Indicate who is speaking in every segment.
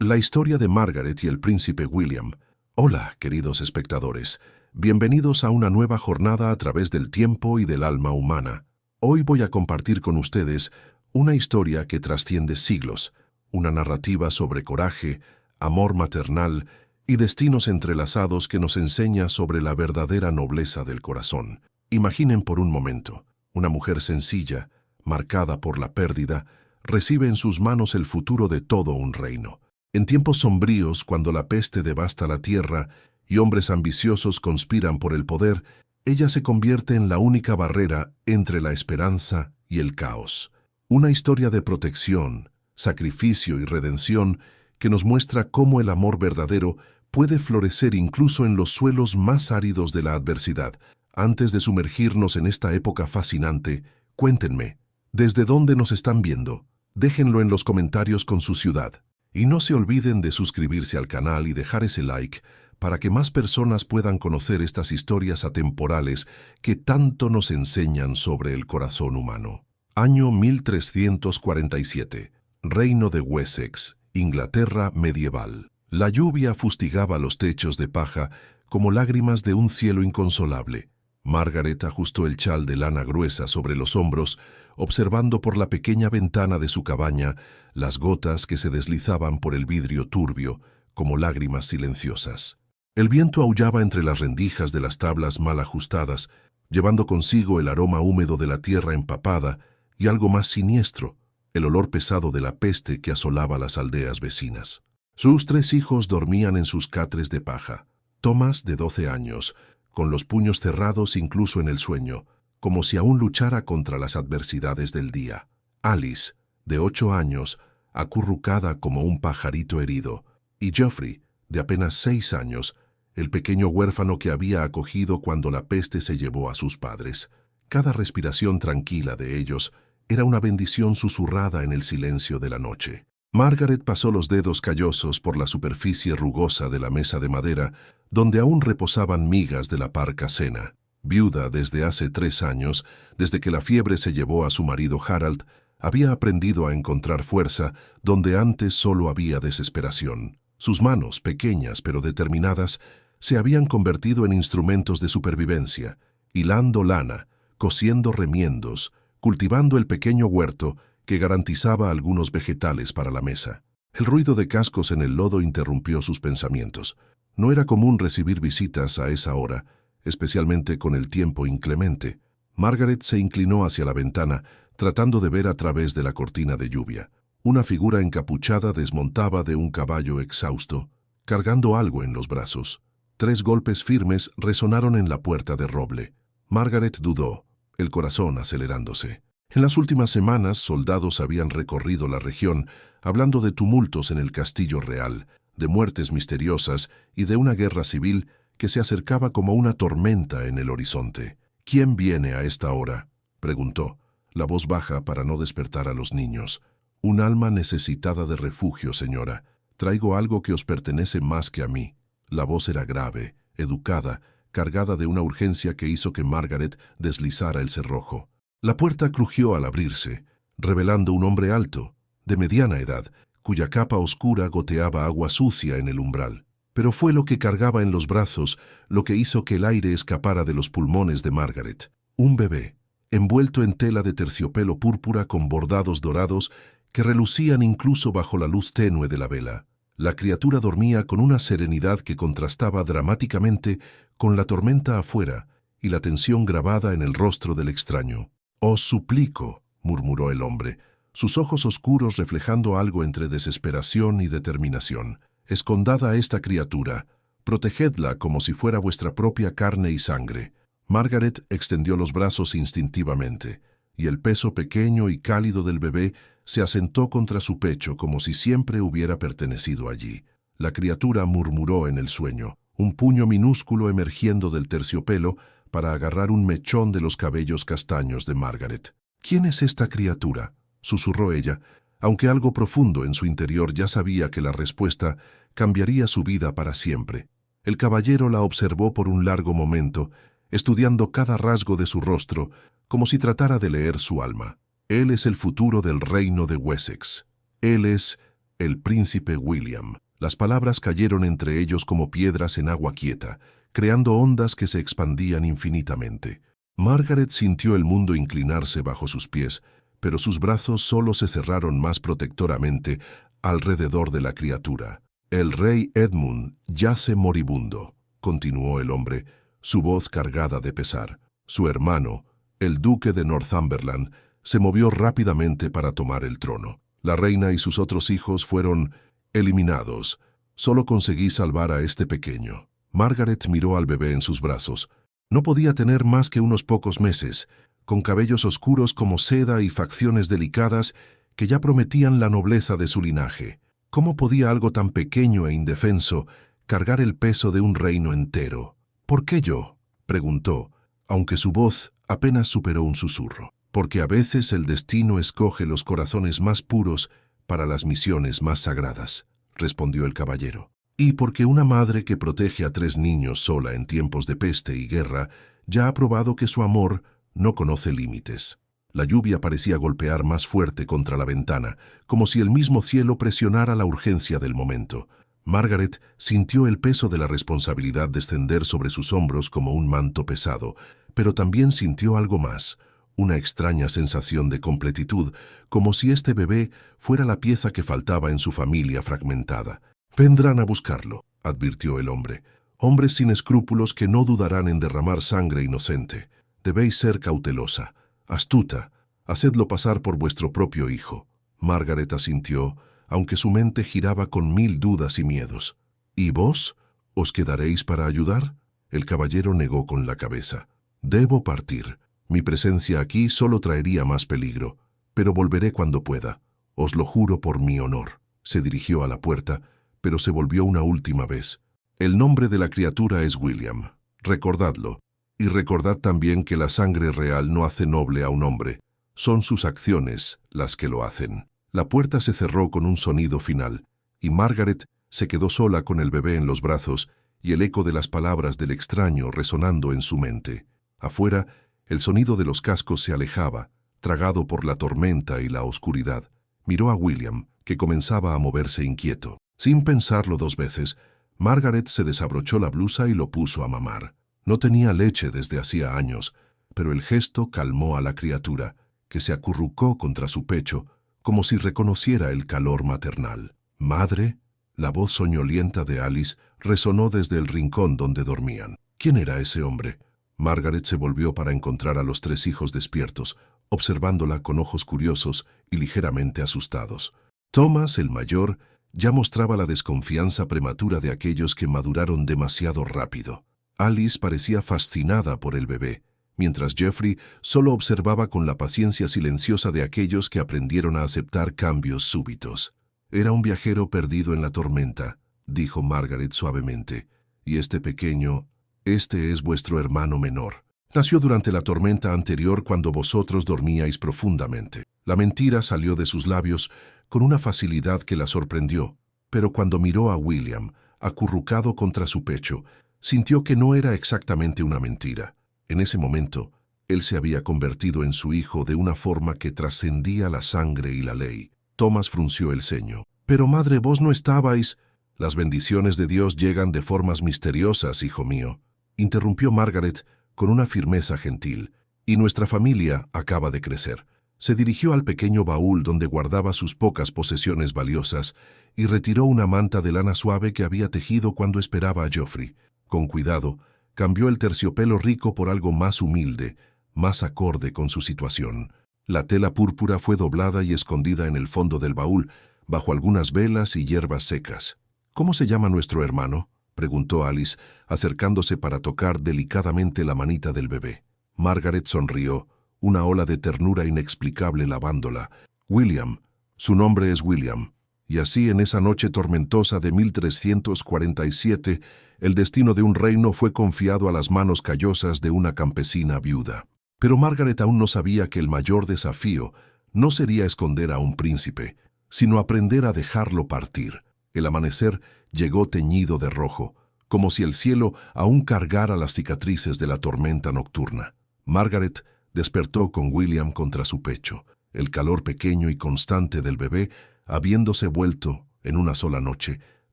Speaker 1: La historia de Margaret y el príncipe William. Hola, queridos espectadores. Bienvenidos a una nueva jornada a través del tiempo y del alma humana. Hoy voy a compartir con ustedes una historia que trasciende siglos, una narrativa sobre coraje, amor maternal y destinos entrelazados que nos enseña sobre la verdadera nobleza del corazón. Imaginen por un momento, una mujer sencilla, marcada por la pérdida, recibe en sus manos el futuro de todo un reino. En tiempos sombríos, cuando la peste devasta la tierra y hombres ambiciosos conspiran por el poder, ella se convierte en la única barrera entre la esperanza y el caos. Una historia de protección, sacrificio y redención que nos muestra cómo el amor verdadero puede florecer incluso en los suelos más áridos de la adversidad. Antes de sumergirnos en esta época fascinante, cuéntenme, ¿desde dónde nos están viendo? Déjenlo en los comentarios con su ciudad. Y no se olviden de suscribirse al canal y dejar ese like para que más personas puedan conocer estas historias atemporales que tanto nos enseñan sobre el corazón humano. Año 1347. Reino de Wessex, Inglaterra medieval. La lluvia fustigaba los techos de paja como lágrimas de un cielo inconsolable. Margaret ajustó el chal de lana gruesa sobre los hombros, observando por la pequeña ventana de su cabaña las gotas que se deslizaban por el vidrio turbio, como lágrimas silenciosas. El viento aullaba entre las rendijas de las tablas mal ajustadas, llevando consigo el aroma húmedo de la tierra empapada y algo más siniestro, el olor pesado de la peste que asolaba las aldeas vecinas. Sus 3 hijos dormían en sus catres de paja. Thomas, de 12 años, con los puños cerrados incluso en el sueño, como si aún luchara contra las adversidades del día. Alice, de 8 años, acurrucada como un pajarito herido, y Geoffrey, de apenas 6 años, el pequeño huérfano que había acogido cuando la peste se llevó a sus padres. Cada respiración tranquila de ellos era una bendición susurrada en el silencio de la noche. Margaret pasó los dedos callosos por la superficie rugosa de la mesa de madera, donde aún reposaban migas de la parca cena. Viuda desde hace 3 años, desde que la fiebre se llevó a su marido Harald, había aprendido a encontrar fuerza donde antes solo había desesperación. Sus manos, pequeñas pero determinadas, se habían convertido en instrumentos de supervivencia, hilando lana, cosiendo remiendos, cultivando el pequeño huerto que garantizaba algunos vegetales para la mesa. El ruido de cascos en el lodo interrumpió sus pensamientos. No era común recibir visitas a esa hora, especialmente con el tiempo inclemente. Margaret se inclinó hacia la ventana, tratando de ver a través de la cortina de lluvia. Una figura encapuchada desmontaba de un caballo exhausto, cargando algo en los brazos. 3 golpes firmes resonaron en la puerta de roble. Margaret dudó, el corazón acelerándose. En las últimas semanas, soldados habían recorrido la región, hablando de tumultos en el castillo real, de muertes misteriosas y de una guerra civil que se acercaba como una tormenta en el horizonte. «¿Quién viene a esta hora?», preguntó, la voz baja para no despertar a los niños. «Un alma necesitada de refugio, señora. Traigo algo que os pertenece más que a mí». La voz era grave, educada, cargada de una urgencia que hizo que Margaret deslizara el cerrojo. La puerta crujió al abrirse, revelando un hombre alto, de mediana edad, cuya capa oscura goteaba agua sucia en el umbral. Pero fue lo que cargaba en los brazos lo que hizo que el aire escapara de los pulmones de Margaret. Un bebé, envuelto en tela de terciopelo púrpura con bordados dorados que relucían incluso bajo la luz tenue de la vela. La criatura dormía con una serenidad que contrastaba dramáticamente con la tormenta afuera y la tensión grabada en el rostro del extraño. «Os suplico», murmuró el hombre, sus ojos oscuros reflejando algo entre desesperación y determinación. «Escondad a esta criatura, protegedla como si fuera vuestra propia carne y sangre». Margaret extendió los brazos instintivamente, y el peso pequeño y cálido del bebé se asentó contra su pecho como si siempre hubiera pertenecido allí. La criatura murmuró en el sueño, un puño minúsculo emergiendo del terciopelo para agarrar un mechón de los cabellos castaños de Margaret. «¿Quién es esta criatura?», susurró ella, aunque algo profundo en su interior ya sabía que la respuesta cambiaría su vida para siempre. El caballero la observó por un largo momento, estudiando cada rasgo de su rostro, como si tratara de leer su alma. «Él es el futuro del reino de Wessex. Él es el príncipe William. Las palabras cayeron entre ellos como piedras en agua quieta, creando ondas que se expandían infinitamente. Margaret sintió el mundo inclinarse bajo sus pies, pero sus brazos solo se cerraron más protectoramente alrededor de la criatura. «El rey Edmund yace moribundo», continuó el hombre, su voz cargada de pesar. Su hermano, el duque de Northumberland, se movió rápidamente para tomar el trono. La reina y sus otros hijos fueron eliminados. Solo conseguí salvar a este pequeño. Margaret miró al bebé en sus brazos. No podía tener más que unos pocos meses, con cabellos oscuros como seda y facciones delicadas que ya prometían la nobleza de su linaje. ¿Cómo podía algo tan pequeño e indefenso cargar el peso de un reino entero? «¿Por qué yo?», preguntó, aunque su voz apenas superó un susurro. «Porque a veces el destino escoge los corazones más puros para las misiones más sagradas», respondió el caballero. «Y porque una madre que protege a 3 niños sola en tiempos de peste y guerra ya ha probado que su amor no conoce límites». La lluvia parecía golpear más fuerte contra la ventana, como si el mismo cielo presionara la urgencia del momento. Margaret sintió el peso de la responsabilidad descender sobre sus hombros como un manto pesado, pero también sintió algo más, una extraña sensación de completitud, como si este bebé fuera la pieza que faltaba en su familia fragmentada. «Vendrán a buscarlo», advirtió el hombre. «Hombres sin escrúpulos que no dudarán en derramar sangre inocente. Debéis ser cautelosa, astuta, hacedlo pasar por vuestro propio hijo». Margaret asintió, aunque su mente giraba con 1000 dudas y miedos. «¿Y vos? ¿Os quedaréis para ayudar?». El caballero negó con la cabeza. «Debo partir. Mi presencia aquí solo traería más peligro, pero volveré cuando pueda. Os lo juro por mi honor». Se dirigió a la puerta, pero se volvió una última vez. «El nombre de la criatura es William. Recordadlo. Y recordad también que la sangre real no hace noble a un hombre. Son sus acciones las que lo hacen». La puerta se cerró con un sonido final, y Margaret se quedó sola con el bebé en los brazos y el eco de las palabras del extraño resonando en su mente. Afuera, el sonido de los cascos se alejaba, tragado por la tormenta y la oscuridad. Miró a William, que comenzaba a moverse inquieto. Sin pensarlo 2 veces, Margaret se desabrochó la blusa y lo puso a mamar. No tenía leche desde hacía años, pero el gesto calmó a la criatura, que se acurrucó contra su pecho, como si reconociera el calor maternal. «Madre», la voz soñolienta de Alice resonó desde el rincón donde dormían. ¿Quién era ese hombre? Margaret se volvió para encontrar a los 3 hijos despiertos, observándola con ojos curiosos y ligeramente asustados. Thomas, el mayor, ya mostraba la desconfianza prematura de aquellos que maduraron demasiado rápido. Alice parecía fascinada por el bebé, mientras Geoffrey solo observaba con la paciencia silenciosa de aquellos que aprendieron a aceptar cambios súbitos. «Era un viajero perdido en la tormenta», dijo Margaret suavemente, «y este pequeño, este es vuestro hermano menor. Nació durante la tormenta anterior cuando vosotros dormíais profundamente». La mentira salió de sus labios con una facilidad que la sorprendió, pero cuando miró a William, acurrucado contra su pecho, sintió que no era exactamente una mentira. En ese momento, él se había convertido en su hijo de una forma que trascendía la sangre y la ley. Thomas frunció el ceño. «Pero madre, vos no estabais...». «Las bendiciones de Dios llegan de formas misteriosas, hijo mío», interrumpió Margaret con una firmeza gentil. «Y nuestra familia acaba de crecer». Se dirigió al pequeño baúl donde guardaba sus pocas posesiones valiosas y retiró una manta de lana suave que había tejido cuando esperaba a Geoffrey. Con cuidado, cambió el terciopelo rico por algo más humilde, más acorde con su situación. La tela púrpura fue doblada y escondida en el fondo del baúl, bajo algunas velas y hierbas secas. «¿Cómo se llama nuestro hermano?», preguntó Alice, acercándose para tocar delicadamente la manita del bebé. Margaret sonrió, una ola de ternura inexplicable lavándola. «William, su nombre es William». Y así en esa noche tormentosa de 1347, el destino de un reino fue confiado a las manos callosas de una campesina viuda. Pero Margaret aún no sabía que el mayor desafío no sería esconder a un príncipe, sino aprender a dejarlo partir. El amanecer llegó teñido de rojo, como si el cielo aún cargara las cicatrices de la tormenta nocturna. Margaret despertó con William contra su pecho, el calor pequeño y constante del bebé habiéndose vuelto en una sola noche,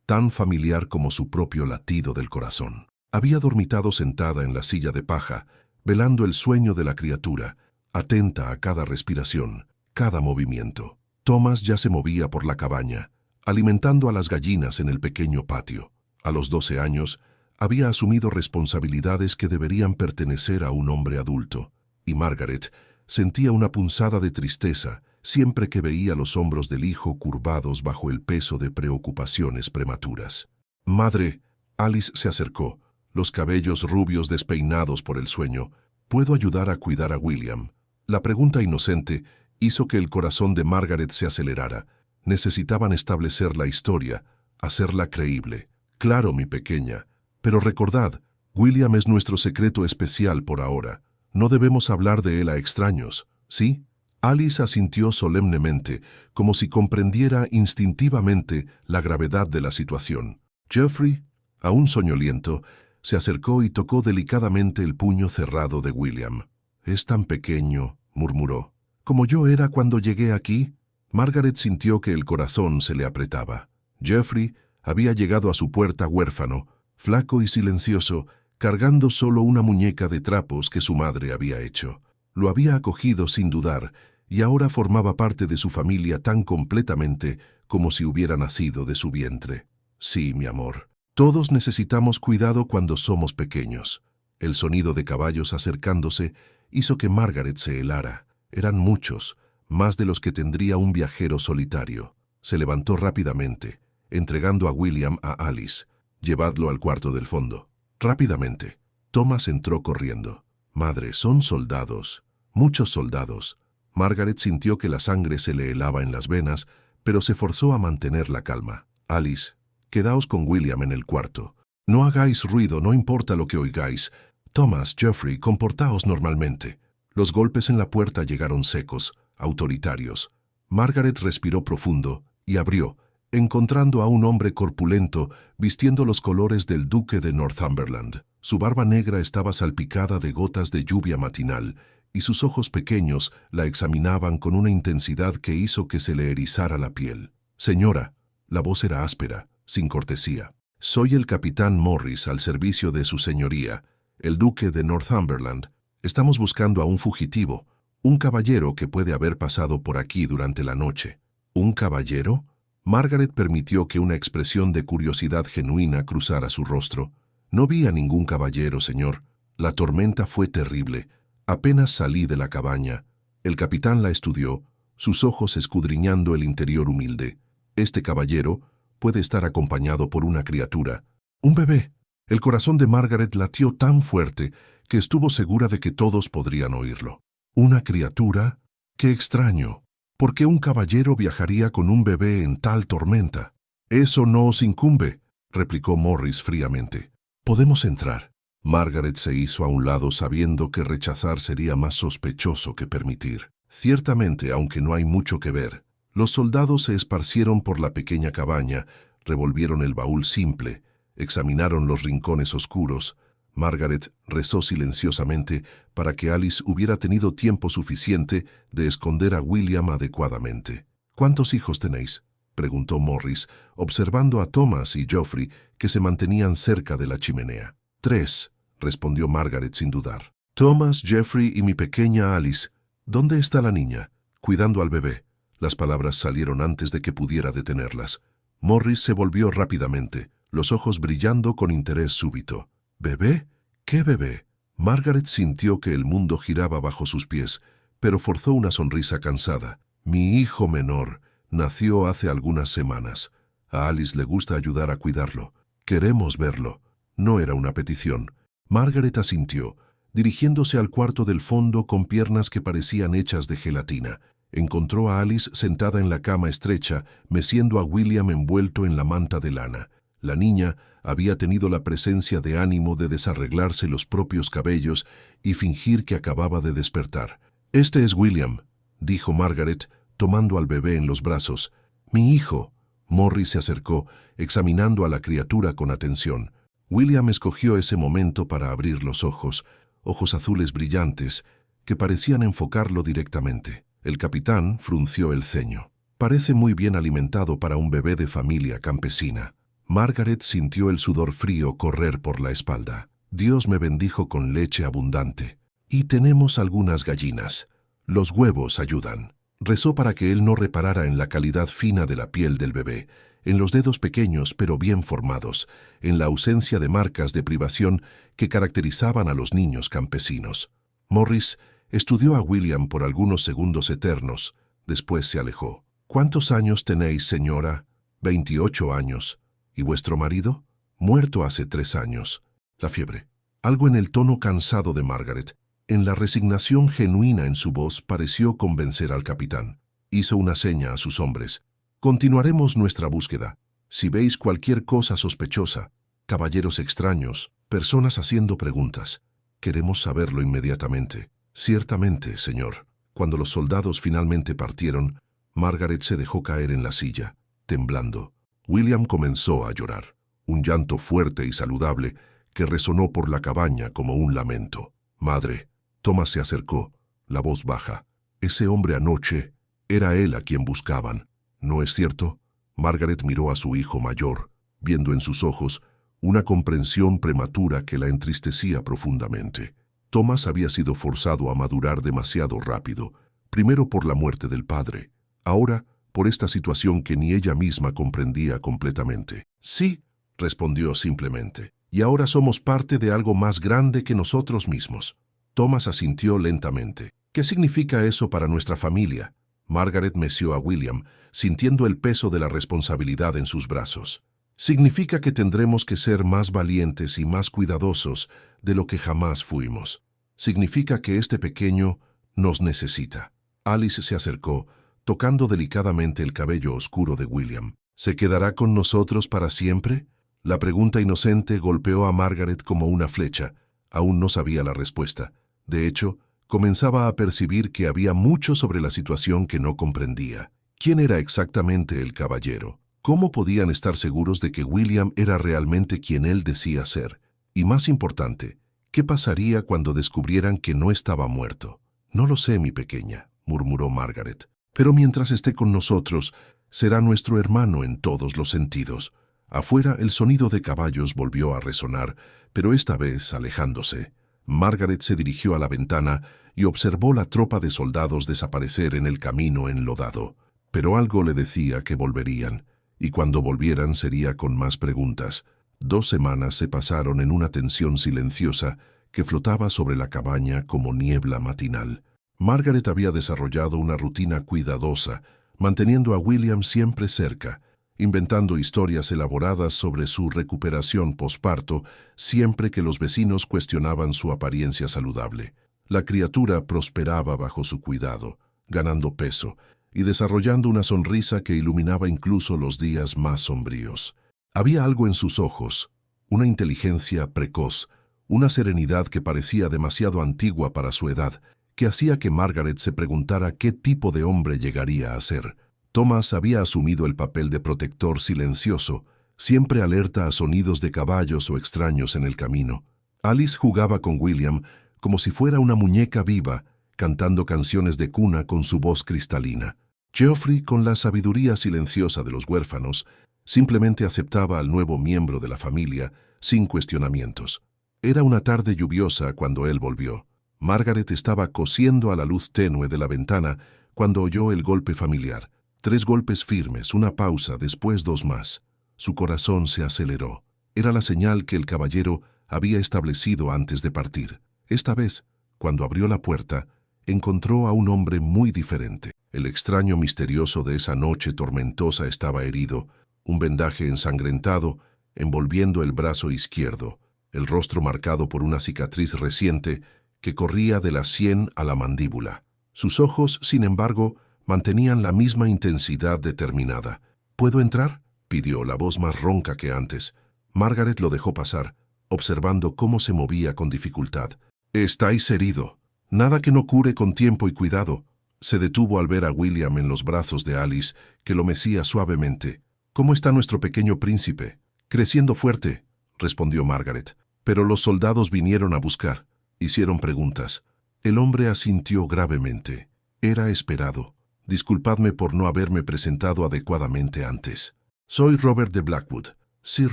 Speaker 1: tan familiar como su propio latido del corazón. Había dormitado sentada en la silla de paja, velando el sueño de la criatura, atenta a cada respiración, cada movimiento. Thomas ya se movía por la cabaña, alimentando a las gallinas en el pequeño patio. A los 12 años, había asumido responsabilidades que deberían pertenecer a un hombre adulto, y Margaret sentía una punzada de tristeza siempre que veía los hombros del hijo curvados bajo el peso de preocupaciones prematuras. «Madre», Alice se acercó, los cabellos rubios despeinados por el sueño. «¿Puedo ayudar a cuidar a William?». La pregunta inocente hizo que el corazón de Margaret se acelerara. Necesitaban establecer la historia, hacerla creíble. «Claro, mi pequeña. Pero recordad, William es nuestro secreto especial por ahora. No debemos hablar de él a extraños, ¿sí?». Alice asintió solemnemente, como si comprendiera instintivamente la gravedad de la situación. Geoffrey, aún soñoliento, se acercó y tocó delicadamente el puño cerrado de William. «Es tan pequeño», murmuró. «Como yo era cuando llegué aquí». Margaret sintió que el corazón se le apretaba. Geoffrey había llegado a su puerta huérfano, flaco y silencioso, cargando solo una muñeca de trapos que su madre había hecho. Lo había acogido sin dudar, y ahora formaba parte de su familia tan completamente como si hubiera nacido de su vientre. «Sí, mi amor. Todos necesitamos cuidado cuando somos pequeños». El sonido de caballos acercándose hizo que Margaret se helara. Eran muchos, más de los que tendría un viajero solitario. Se levantó rápidamente, entregando a William a Alice. «Llevadlo al cuarto del fondo». Rápidamente. Thomas entró corriendo. «Madre, son soldados. Muchos soldados». Margaret sintió que la sangre se le helaba en las venas, pero se forzó a mantener la calma. «Alice, quedaos con William en el cuarto. No hagáis ruido, no importa lo que oigáis. Thomas, Geoffrey, comportaos normalmente». Los golpes en la puerta llegaron secos, autoritarios. Margaret respiró profundo y abrió, encontrando a un hombre corpulento vistiendo los colores del duque de Northumberland. Su barba negra estaba salpicada de gotas de lluvia matinal, y sus ojos pequeños la examinaban con una intensidad que hizo que se le erizara la piel. «Señora», la voz era áspera, sin cortesía. «Soy el capitán Morris al servicio de su señoría, el duque de Northumberland. Estamos buscando a un fugitivo, un caballero que puede haber pasado por aquí durante la noche». «¿Un caballero?». Margaret permitió que una expresión de curiosidad genuina cruzara su rostro. «No vi a ningún caballero, señor. La tormenta fue terrible. Apenas salí de la cabaña». El capitán la estudió, sus ojos escudriñando el interior humilde. «Este caballero puede estar acompañado por una criatura. Un bebé». El corazón de Margaret latió tan fuerte que estuvo segura de que todos podrían oírlo. «¿Una criatura? ¡Qué extraño! ¿Por qué un caballero viajaría con un bebé en tal tormenta?». «Eso no os incumbe», replicó Morris fríamente. «Podemos entrar». Margaret se hizo a un lado sabiendo que rechazar sería más sospechoso que permitir. Ciertamente, aunque no hay mucho que ver, los soldados se esparcieron por la pequeña cabaña, revolvieron el baúl simple, examinaron los rincones oscuros. Margaret rezó silenciosamente para que Alice hubiera tenido tiempo suficiente de esconder a William adecuadamente. «¿Cuántos hijos tenéis?», preguntó Morris, observando a Thomas y Geoffrey, que se mantenían cerca de la chimenea. «3», respondió Margaret sin dudar. «Thomas, Geoffrey y mi pequeña Alice. ¿Dónde está la niña?». «Cuidando al bebé». Las palabras salieron antes de que pudiera detenerlas. Morris se volvió rápidamente, los ojos brillando con interés súbito. «¿Bebé? ¿Qué bebé?». Margaret sintió que el mundo giraba bajo sus pies, pero forzó una sonrisa cansada. «Mi hijo menor nació hace algunas semanas. A Alice le gusta ayudar a cuidarlo. Queremos verlo». No era una petición. Margaret asintió, dirigiéndose al cuarto del fondo con piernas que parecían hechas de gelatina. Encontró a Alice sentada en la cama estrecha, meciendo a William envuelto en la manta de lana. La niña había tenido la presencia de ánimo de desarreglarse los propios cabellos y fingir que acababa de despertar. «Este es William», dijo Margaret, tomando al bebé en los brazos. «Mi hijo». Morris se acercó, examinando a la criatura con atención. William escogió ese momento para abrir los ojos, ojos azules brillantes, que parecían enfocarlo directamente. El capitán frunció el ceño. Parece muy bien alimentado para un bebé de familia campesina. Margaret sintió el sudor frío correr por la espalda. Dios me bendijo con leche abundante. Y tenemos algunas gallinas. Los huevos ayudan. Rezó para que él no reparara en la calidad fina de la piel del bebé, en los dedos pequeños pero bien formados, en la ausencia de marcas de privación que caracterizaban a los niños campesinos. Morris estudió a William por algunos segundos eternos. Después se alejó. «¿Cuántos años tenéis, señora?» «28 años». «¿Y vuestro marido?» «Muerto hace 3 años». La fiebre. Algo en el tono cansado de Margaret, en la resignación genuina en su voz, pareció convencer al capitán. Hizo una seña a sus hombres. «Continuaremos nuestra búsqueda. Si veis cualquier cosa sospechosa, caballeros extraños, personas haciendo preguntas, queremos saberlo inmediatamente». «Ciertamente, señor». Cuando los soldados finalmente partieron, Margaret se dejó caer en la silla, temblando. William comenzó a llorar, un llanto fuerte y saludable que resonó por la cabaña como un lamento. «Madre», Thomas se acercó, la voz baja. «Ese hombre anoche, era él a quien buscaban, ¿no es cierto?» Margaret miró a su hijo mayor, viendo en sus ojos una comprensión prematura que la entristecía profundamente. Thomas había sido forzado a madurar demasiado rápido, primero por la muerte del padre, ahora por esta situación que ni ella misma comprendía completamente. «Sí», respondió simplemente, «y ahora somos parte de algo más grande que nosotros mismos». Thomas asintió lentamente. «¿Qué significa eso para nuestra familia?» Margaret meció a William, sintiendo el peso de la responsabilidad en sus brazos. «Significa que tendremos que ser más valientes y más cuidadosos de lo que jamás fuimos. Significa que este pequeño nos necesita». Alice se acercó, tocando delicadamente el cabello oscuro de William. «¿Se quedará con nosotros para siempre?» La pregunta inocente golpeó a Margaret como una flecha. Aún no sabía la respuesta. De hecho, comenzaba a percibir que había mucho sobre la situación que no comprendía. ¿Quién era exactamente el caballero? ¿Cómo podían estar seguros de que William era realmente quien él decía ser? Y más importante, ¿qué pasaría cuando descubrieran que no estaba muerto? «No lo sé, mi pequeña», murmuró Margaret. «Pero mientras esté con nosotros, será nuestro hermano en todos los sentidos». Afuera el sonido de caballos volvió a resonar, pero esta vez alejándose. Margaret se dirigió a la ventana y observó la tropa de soldados desaparecer en el camino enlodado. Pero algo le decía que volverían, y cuando volvieran sería con más preguntas. 2 semanas se pasaron en una tensión silenciosa que flotaba sobre la cabaña como niebla matinal. Margaret había desarrollado una rutina cuidadosa, manteniendo a William siempre cerca, inventando historias elaboradas sobre su recuperación posparto siempre que los vecinos cuestionaban su apariencia saludable. La criatura prosperaba bajo su cuidado, ganando peso y desarrollando una sonrisa que iluminaba incluso los días más sombríos. Había algo en sus ojos, una inteligencia precoz, una serenidad que parecía demasiado antigua para su edad, que hacía que Margaret se preguntara qué tipo de hombre llegaría a ser. Thomas había asumido el papel de protector silencioso, siempre alerta a sonidos de caballos o extraños en el camino. Alice jugaba con William como si fuera una muñeca viva, cantando canciones de cuna con su voz cristalina. Geoffrey, con la sabiduría silenciosa de los huérfanos, simplemente aceptaba al nuevo miembro de la familia sin cuestionamientos. Era una tarde lluviosa cuando él volvió. Margaret estaba cosiendo a la luz tenue de la ventana cuando oyó el golpe familiar. 3 golpes firmes, una pausa, después 2 más. Su corazón se aceleró. Era la señal que el caballero había establecido antes de partir. Esta vez, cuando abrió la puerta, encontró a un hombre muy diferente. El extraño misterioso de esa noche tormentosa estaba herido, un vendaje ensangrentado envolviendo el brazo izquierdo, el rostro marcado por una cicatriz reciente que corría de la sien a la mandíbula. Sus ojos, sin embargo, mantenían la misma intensidad determinada. «¿Puedo entrar?», pidió, la voz más ronca que antes. Margaret lo dejó pasar, observando cómo se movía con dificultad. «Estáis herido. Nada que no cure con tiempo y cuidado». Se detuvo al ver a William en los brazos de Alice, que lo mecía suavemente. «¿Cómo está nuestro pequeño príncipe?» «Creciendo fuerte», respondió Margaret. «Pero los soldados vinieron a buscar. Hicieron preguntas». El hombre asintió gravemente. Era esperado. Disculpadme por no haberme presentado adecuadamente antes. Soy Robert de Blackwood. Sir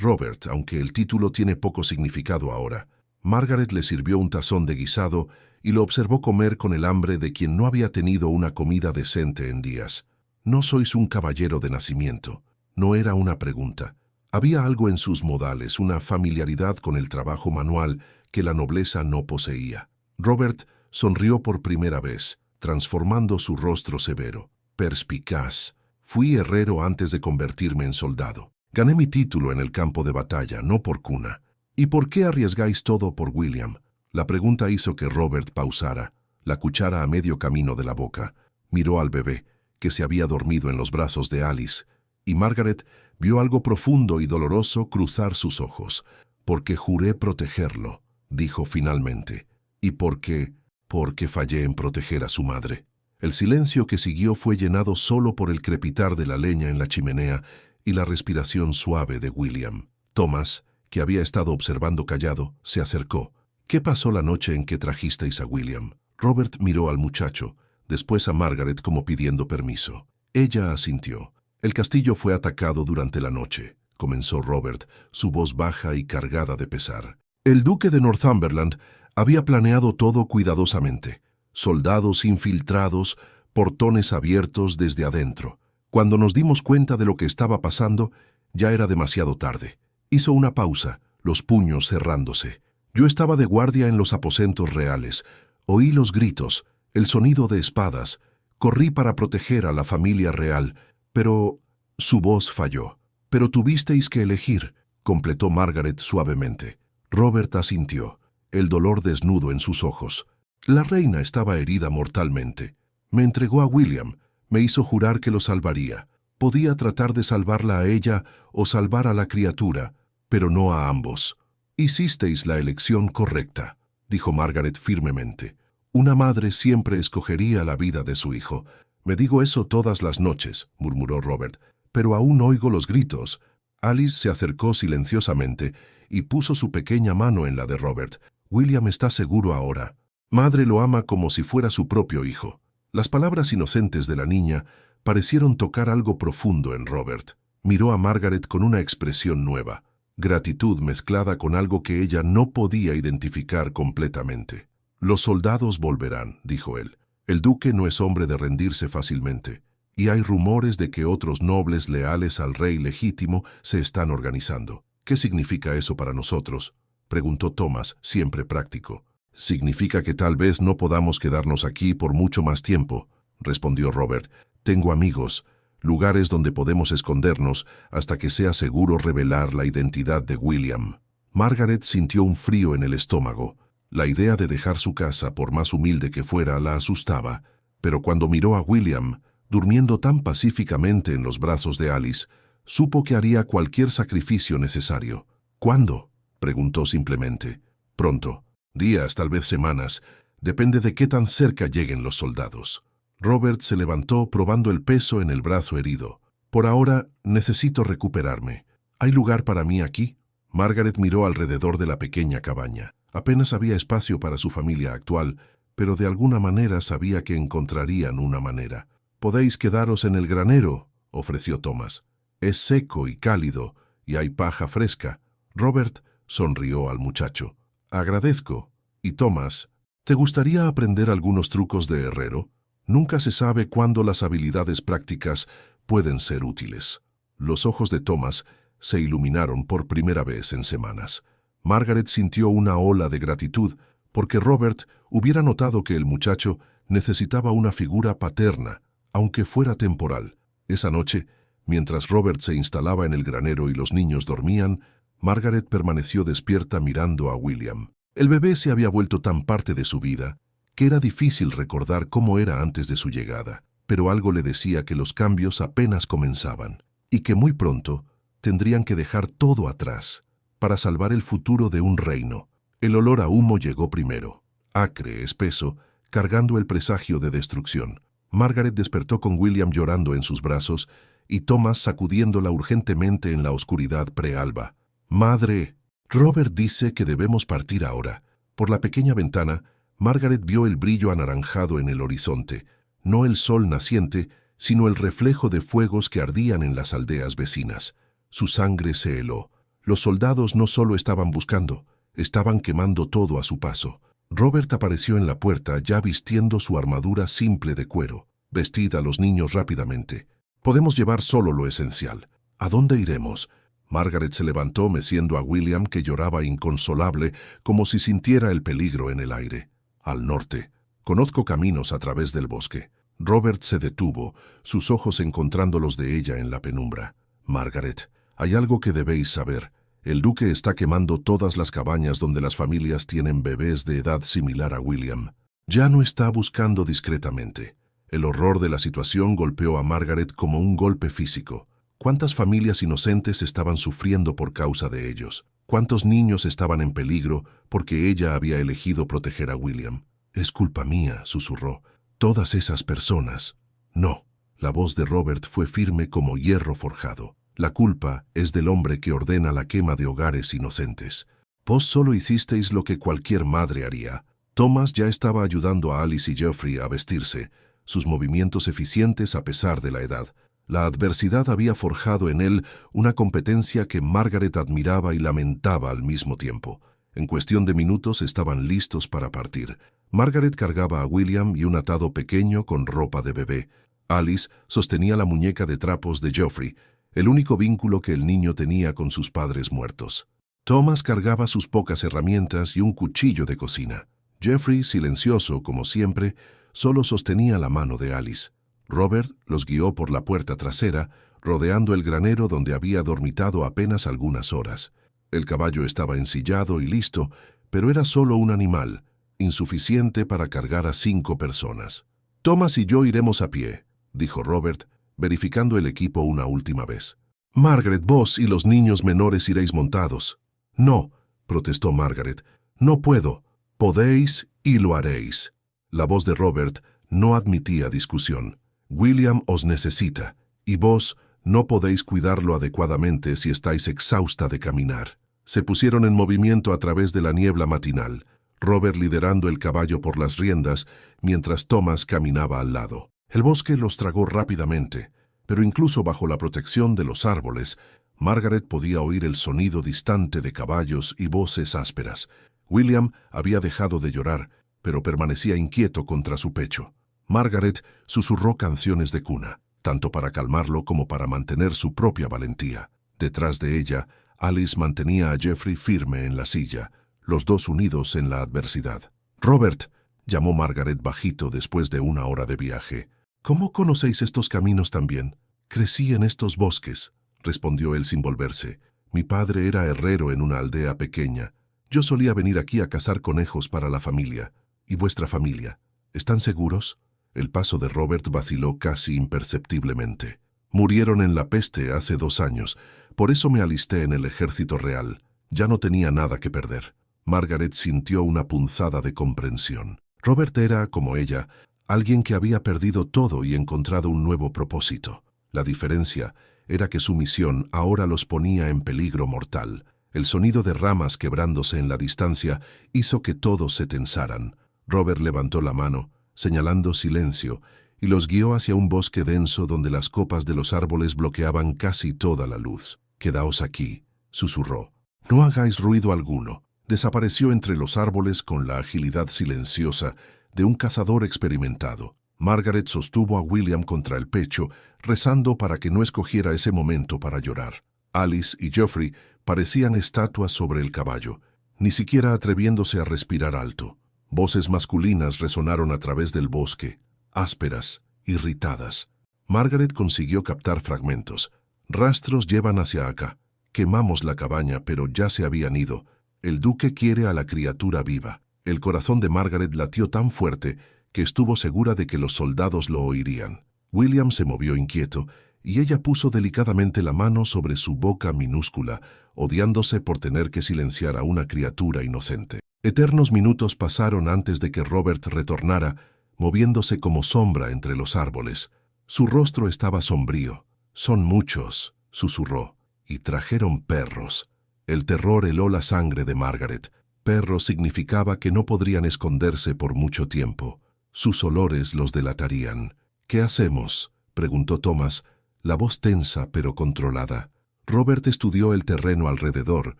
Speaker 1: Robert, aunque el título tiene poco significado ahora. Margaret le sirvió un tazón de guisado y lo observó comer con el hambre de quien no había tenido una comida decente en días. No sois un caballero de nacimiento. No era una pregunta. Había algo en sus modales, una familiaridad con el trabajo manual que la nobleza no poseía. Robert sonrió por primera vez, transformando su rostro severo. Perspicaz. Fui herrero antes de convertirme en soldado. Gané mi título en el campo de batalla, no por cuna. ¿Y por qué arriesgáis todo por William? La pregunta hizo que Robert pausara, la cuchara a medio camino de la boca. Miró al bebé, que se había dormido en los brazos de Alice, y Margaret vio algo profundo y doloroso cruzar sus ojos. Porque juré protegerlo, dijo finalmente. ¿Y por qué? Porque fallé en proteger a su madre. El silencio que siguió fue llenado solo por el crepitar de la leña en la chimenea y la respiración suave de William. Thomas, que había estado observando callado, se acercó. ¿Qué pasó la noche en que trajisteis a William? Robert miró al muchacho, después a Margaret como pidiendo permiso. Ella asintió. El castillo fue atacado durante la noche, comenzó Robert, su voz baja y cargada de pesar. El duque de Northumberland había planeado todo cuidadosamente. Soldados infiltrados, portones abiertos desde adentro. Cuando nos dimos cuenta de lo que estaba pasando, ya era demasiado tarde. Hizo una pausa, los puños cerrándose. Yo estaba de guardia en los aposentos reales. Oí los gritos, el sonido de espadas. Corrí para proteger a la familia real, pero su voz falló. Pero tuvisteis que elegir, completó Margaret suavemente. Robert asintió, el dolor desnudo en sus ojos. La reina estaba herida mortalmente. Me entregó a William, me hizo jurar que lo salvaría. Podía tratar de salvarla a ella o salvar a la criatura, pero no a ambos. Hicisteis la elección correcta, dijo Margaret firmemente. Una madre siempre escogería la vida de su hijo. Me digo eso todas las noches, murmuró Robert, pero aún oigo los gritos. Alice se acercó silenciosamente y puso su pequeña mano en la de Robert. William está seguro ahora. Madre lo ama como si fuera su propio hijo. Las palabras inocentes de la niña parecieron tocar algo profundo en Robert. Miró a Margaret con una expresión nueva, gratitud mezclada con algo que ella no podía identificar completamente. Los soldados volverán, dijo él. El duque no es hombre de rendirse fácilmente, y hay rumores de que otros nobles leales al rey legítimo se están organizando. ¿Qué significa eso para nosotros?, preguntó Thomas, siempre práctico. Significa que tal vez no podamos quedarnos aquí por mucho más tiempo, respondió Robert. Tengo amigos, lugares donde podemos escondernos hasta que sea seguro revelar la identidad de William. Margaret sintió un frío en el estómago. La idea de dejar su casa, por más humilde que fuera, la asustaba, pero cuando miró a William, durmiendo tan pacíficamente en los brazos de Alice, supo que haría cualquier sacrificio necesario. ¿Cuándo?, preguntó simplemente. Pronto. Días, tal vez semanas. Depende de qué tan cerca lleguen los soldados. Robert se levantó probando el peso en el brazo herido. Por ahora, necesito recuperarme. ¿Hay lugar para mí aquí? Margaret miró alrededor de la pequeña cabaña. Apenas había espacio para su familia actual, pero de alguna manera sabía que encontrarían una manera. «Podéis quedaros en el granero», ofreció Thomas. «Es seco y cálido, y hay paja fresca». Robert sonrió al muchacho. «Agradezco. Y Thomas, ¿te gustaría aprender algunos trucos de herrero? Nunca se sabe cuándo las habilidades prácticas pueden ser útiles». Los ojos de Thomas se iluminaron por primera vez en semanas. Margaret sintió una ola de gratitud porque Robert hubiera notado que el muchacho necesitaba una figura paterna, aunque fuera temporal. Esa noche, mientras Robert se instalaba en el granero y los niños dormían, Margaret permaneció despierta mirando a William. El bebé se había vuelto tan parte de su vida que era difícil recordar cómo era antes de su llegada, pero algo le decía que los cambios apenas comenzaban y que muy pronto tendrían que dejar todo atrás para salvar el futuro de un reino. El olor a humo llegó primero, acre, espeso, cargando el presagio de destrucción. Margaret despertó con William llorando en sus brazos y Thomas sacudiéndola urgentemente en la oscuridad prealba. «Madre, Robert dice que debemos partir ahora». Por la pequeña ventana, Margaret vio el brillo anaranjado en el horizonte, no el sol naciente, sino el reflejo de fuegos que ardían en las aldeas vecinas. Su sangre se heló. Los soldados no solo estaban buscando, estaban quemando todo a su paso. Robert apareció en la puerta ya vistiendo su armadura simple de cuero. Vestid a los niños rápidamente. Podemos llevar solo lo esencial. ¿A dónde iremos? Margaret se levantó meciendo a William, que lloraba inconsolable, como si sintiera el peligro en el aire. Al norte. Conozco caminos a través del bosque. Robert se detuvo, sus ojos encontrando los de ella en la penumbra. Margaret, hay algo que debéis saber. El duque está quemando todas las cabañas donde las familias tienen bebés de edad similar a William. Ya no está buscando discretamente. El horror de la situación golpeó a Margaret como un golpe físico. ¿Cuántas familias inocentes estaban sufriendo por causa de ellos? ¿Cuántos niños estaban en peligro porque ella había elegido proteger a William? «Es culpa mía», susurró. «Todas esas personas». «No». La voz de Robert fue firme como hierro forjado. «La culpa es del hombre que ordena la quema de hogares inocentes. Vos solo hicisteis lo que cualquier madre haría». Thomas ya estaba ayudando a Alice y Geoffrey a vestirse, sus movimientos eficientes a pesar de la edad. La adversidad había forjado en él una competencia que Margaret admiraba y lamentaba al mismo tiempo. En cuestión de minutos estaban listos para partir. Margaret cargaba a William y un atado pequeño con ropa de bebé. Alice sostenía la muñeca de trapos de Geoffrey, el único vínculo que el niño tenía con sus padres muertos. Thomas cargaba sus pocas herramientas y un cuchillo de cocina. Geoffrey, silencioso como siempre, solo sostenía la mano de Alice. Robert los guió por la puerta trasera, rodeando el granero donde había dormitado apenas algunas horas. El caballo estaba ensillado y listo, pero era solo un animal, insuficiente para cargar a 5 personas. «Thomas y yo iremos a pie», dijo Robert, verificando el equipo una última vez. «Margaret, vos y los niños menores iréis montados». «No», protestó Margaret, «no puedo». «Podéis y lo haréis». La voz de Robert no admitía discusión. «William os necesita, y vos no podéis cuidarlo adecuadamente si estáis exhausta de caminar». Se pusieron en movimiento a través de la niebla matinal, Robert liderando el caballo por las riendas, mientras Thomas caminaba al lado. El bosque los tragó rápidamente, pero incluso bajo la protección de los árboles, Margaret podía oír el sonido distante de caballos y voces ásperas. William había dejado de llorar, pero permanecía inquieto contra su pecho. Margaret susurró canciones de cuna, tanto para calmarlo como para mantener su propia valentía. Detrás de ella, Alice mantenía a Geoffrey firme en la silla, los dos unidos en la adversidad. «Robert», llamó Margaret bajito después de una hora de viaje. «¿Cómo conocéis estos caminos tan bien?» «Crecí en estos bosques», respondió él sin volverse. «Mi padre era herrero en una aldea pequeña. Yo solía venir aquí a cazar conejos para la familia. ¿Y vuestra familia? ¿Están seguros?» El paso de Robert vaciló casi imperceptiblemente. «Murieron en la peste hace 2 años. Por eso me alisté en el ejército real. Ya no tenía nada que perder». Margaret sintió una punzada de comprensión. Robert era, como ella, alguien que había perdido todo y encontrado un nuevo propósito. La diferencia era que su misión ahora los ponía en peligro mortal. El sonido de ramas quebrándose en la distancia hizo que todos se tensaran. Robert levantó la mano, señalando silencio, y los guió hacia un bosque denso donde las copas de los árboles bloqueaban casi toda la luz. «Quedaos aquí», susurró. «No hagáis ruido alguno». Desapareció entre los árboles con la agilidad silenciosa de un cazador experimentado. Margaret sostuvo a William contra el pecho, rezando para que no escogiera ese momento para llorar. Alice y Geoffrey parecían estatuas sobre el caballo, ni siquiera atreviéndose a respirar alto. Voces masculinas resonaron a través del bosque, ásperas, irritadas. Margaret consiguió captar fragmentos. «Rastros llevan hacia acá. Quemamos la cabaña, pero ya se habían ido. El duque quiere a la criatura viva». El corazón de Margaret latió tan fuerte que estuvo segura de que los soldados lo oirían. William se movió inquieto y ella puso delicadamente la mano sobre su boca minúscula, odiándose por tener que silenciar a una criatura inocente. Eternos minutos pasaron antes de que Robert retornara, moviéndose como sombra entre los árboles. Su rostro estaba sombrío. «Son muchos», susurró, «y trajeron perros». El terror heló la sangre de Margaret. Perros significaba que no podrían esconderse por mucho tiempo. Sus olores los delatarían. «¿Qué hacemos?», preguntó Thomas, la voz tensa pero controlada. Robert estudió el terreno alrededor,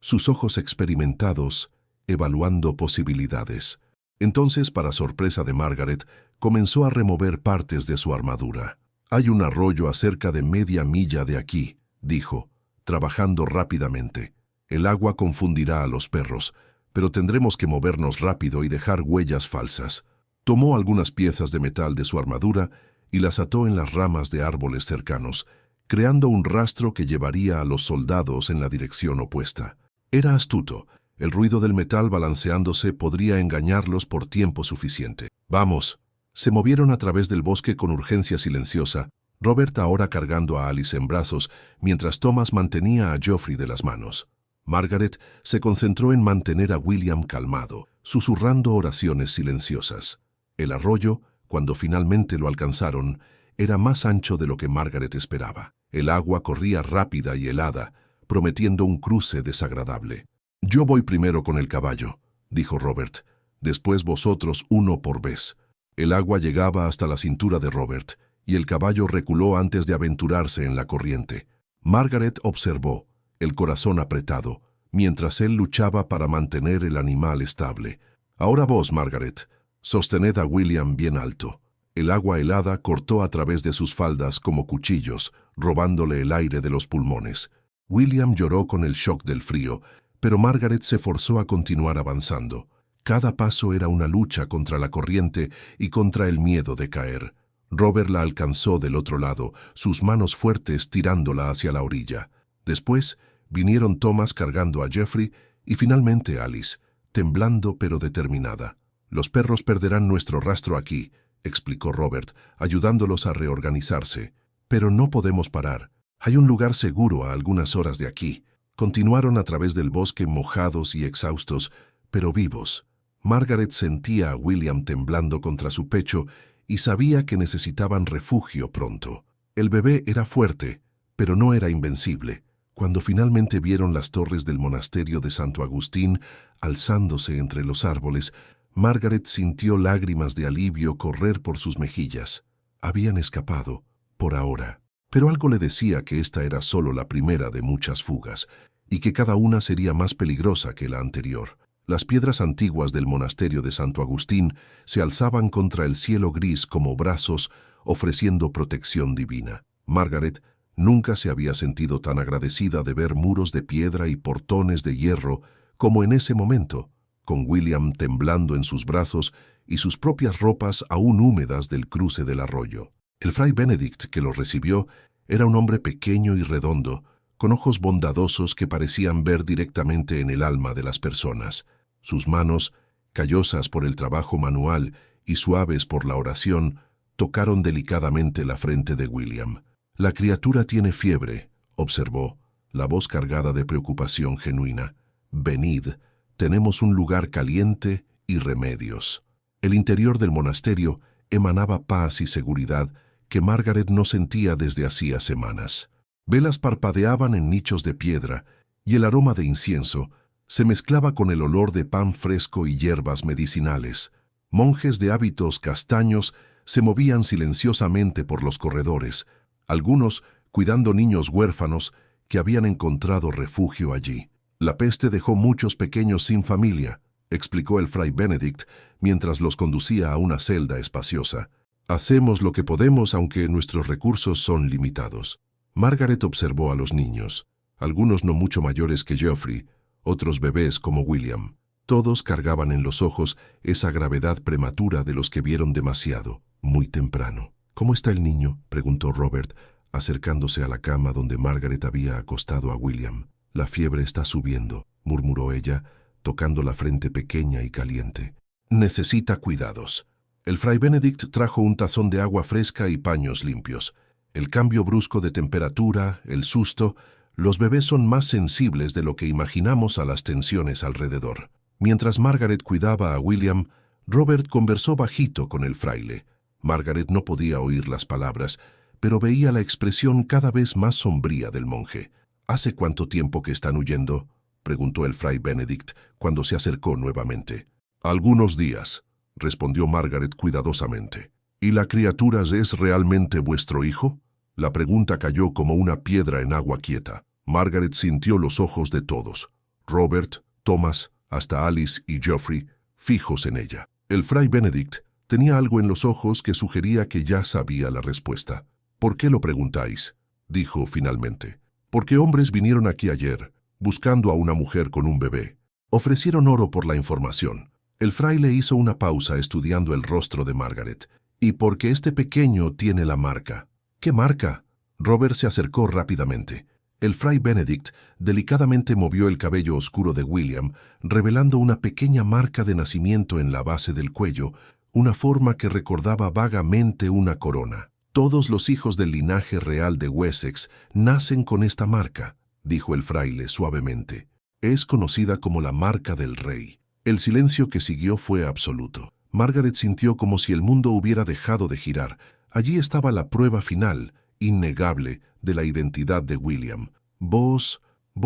Speaker 1: sus ojos experimentados, evaluando posibilidades. Entonces, para sorpresa de Margaret, comenzó a remover partes de su armadura. «Hay un arroyo a cerca de media milla de aquí», dijo, trabajando rápidamente. «El agua confundirá a los perros, pero tendremos que movernos rápido y dejar huellas falsas». Tomó algunas piezas de metal de su armadura y las ató en las ramas de árboles cercanos, creando un rastro que llevaría a los soldados en la dirección opuesta. Era astuto. El ruido del metal balanceándose podría engañarlos por tiempo suficiente. «Vamos». Se movieron a través del bosque con urgencia silenciosa, Robert ahora cargando a Alice en brazos, mientras Thomas mantenía a Geoffrey de las manos. Margaret se concentró en mantener a William calmado, susurrando oraciones silenciosas. El arroyo, cuando finalmente lo alcanzaron, era más ancho de lo que Margaret esperaba. El agua corría rápida y helada, prometiendo un cruce desagradable. «Yo voy primero con el caballo», dijo Robert. «Después vosotros uno por vez». El agua llegaba hasta la cintura de Robert, y el caballo reculó antes de aventurarse en la corriente. Margaret observó, el corazón apretado, mientras él luchaba para mantener el animal estable. «Ahora vos, Margaret, sostened a William bien alto». El agua helada cortó a través de sus faldas como cuchillos, robándole el aire de los pulmones. William lloró con el shock del frío, pero Margaret se forzó a continuar avanzando. Cada paso era una lucha contra la corriente y contra el miedo de caer. Robert la alcanzó del otro lado, sus manos fuertes tirándola hacia la orilla. Después vinieron Thomas cargando a Geoffrey y finalmente Alice, temblando pero determinada. «Los perros perderán nuestro rastro aquí», explicó Robert, ayudándolos a reorganizarse. «Pero no podemos parar. Hay un lugar seguro a algunas horas de aquí». Continuaron a través del bosque mojados y exhaustos, pero vivos. Margaret sentía a William temblando contra su pecho y sabía que necesitaban refugio pronto. El bebé era fuerte, pero no era invencible. Cuando finalmente vieron las torres del monasterio de Santo Agustín alzándose entre los árboles, Margaret sintió lágrimas de alivio correr por sus mejillas. Habían escapado, por ahora. Pero algo le decía que esta era solo la primera de muchas fugas, y que cada una sería más peligrosa que la anterior. Las piedras antiguas del monasterio de Santo Agustín se alzaban contra el cielo gris como brazos, ofreciendo protección divina. Margaret nunca se había sentido tan agradecida de ver muros de piedra y portones de hierro como en ese momento, con William temblando en sus brazos y sus propias ropas aún húmedas del cruce del arroyo. El fray Benedict que lo recibió era un hombre pequeño y redondo, con ojos bondadosos que parecían ver directamente en el alma de las personas. Sus manos, callosas por el trabajo manual y suaves por la oración, tocaron delicadamente la frente de William. «La criatura tiene fiebre», observó, la voz cargada de preocupación genuina. «Venid, tenemos un lugar caliente y remedios». El interior del monasterio emanaba paz y seguridad que Margaret no sentía desde hacía semanas. Velas parpadeaban en nichos de piedra y el aroma de incienso se mezclaba con el olor de pan fresco y hierbas medicinales. Monjes de hábitos castaños se movían silenciosamente por los corredores, algunos cuidando niños huérfanos que habían encontrado refugio allí. «La peste dejó muchos pequeños sin familia», explicó el fray Benedict mientras los conducía a una celda espaciosa. «Hacemos lo que podemos aunque nuestros recursos son limitados». Margaret observó a los niños, algunos no mucho mayores que Geoffrey, otros bebés como William. Todos cargaban en los ojos esa gravedad prematura de los que vieron demasiado, muy temprano. «¿Cómo está el niño?», preguntó Robert, acercándose a la cama donde Margaret había acostado a William. «La fiebre está subiendo», murmuró ella, tocando la frente pequeña y caliente. «Necesita cuidados». El fray Benedict trajo un tazón de agua fresca y paños limpios. El cambio brusco de temperatura, el susto, los bebés son más sensibles de lo que imaginamos a las tensiones alrededor. Mientras Margaret cuidaba a William, Robert conversó bajito con el fraile. Margaret no podía oír las palabras, pero veía la expresión cada vez más sombría del monje. «¿Hace cuánto tiempo que están huyendo?», preguntó el fray Benedict cuando se acercó nuevamente. «Algunos días», respondió Margaret cuidadosamente. ¿Y la criatura es realmente vuestro hijo? La pregunta cayó como una piedra en agua quieta. Margaret sintió los ojos de todos, Robert, Thomas, hasta Alice y Geoffrey, fijos en ella. El fray Benedict tenía algo en los ojos que sugería que ya sabía la respuesta. ¿Por qué lo preguntáis?, dijo finalmente. Porque hombres vinieron aquí ayer, buscando a una mujer con un bebé. Ofrecieron oro por la información. El fraile hizo una pausa estudiando el rostro de Margaret. Y porque este pequeño tiene la marca. ¿Qué marca? Robert se acercó rápidamente. El fray Benedict delicadamente movió el cabello oscuro de William, revelando una pequeña marca de nacimiento en la base del cuello, una forma que recordaba vagamente una corona. Todos los hijos del linaje real de Wessex nacen con esta marca, dijo el fraile suavemente. Es conocida como la marca del rey. El silencio que siguió fue absoluto. Margaret sintió como si el mundo hubiera dejado de girar. Allí estaba la prueba final, innegable, de la identidad de William. ¿Vos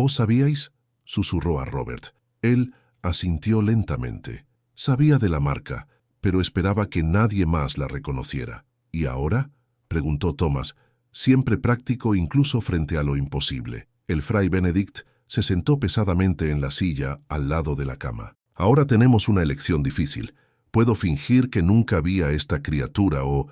Speaker 1: sabíais?, susurró a Robert. Él asintió lentamente. Sabía de la marca, pero esperaba que nadie más la reconociera. ¿Y ahora?, preguntó Thomas, siempre práctico incluso frente a lo imposible. El fray Benedict se sentó pesadamente en la silla al lado de la cama. Ahora tenemos una elección difícil. Puedo fingir que nunca vi a esta criatura o...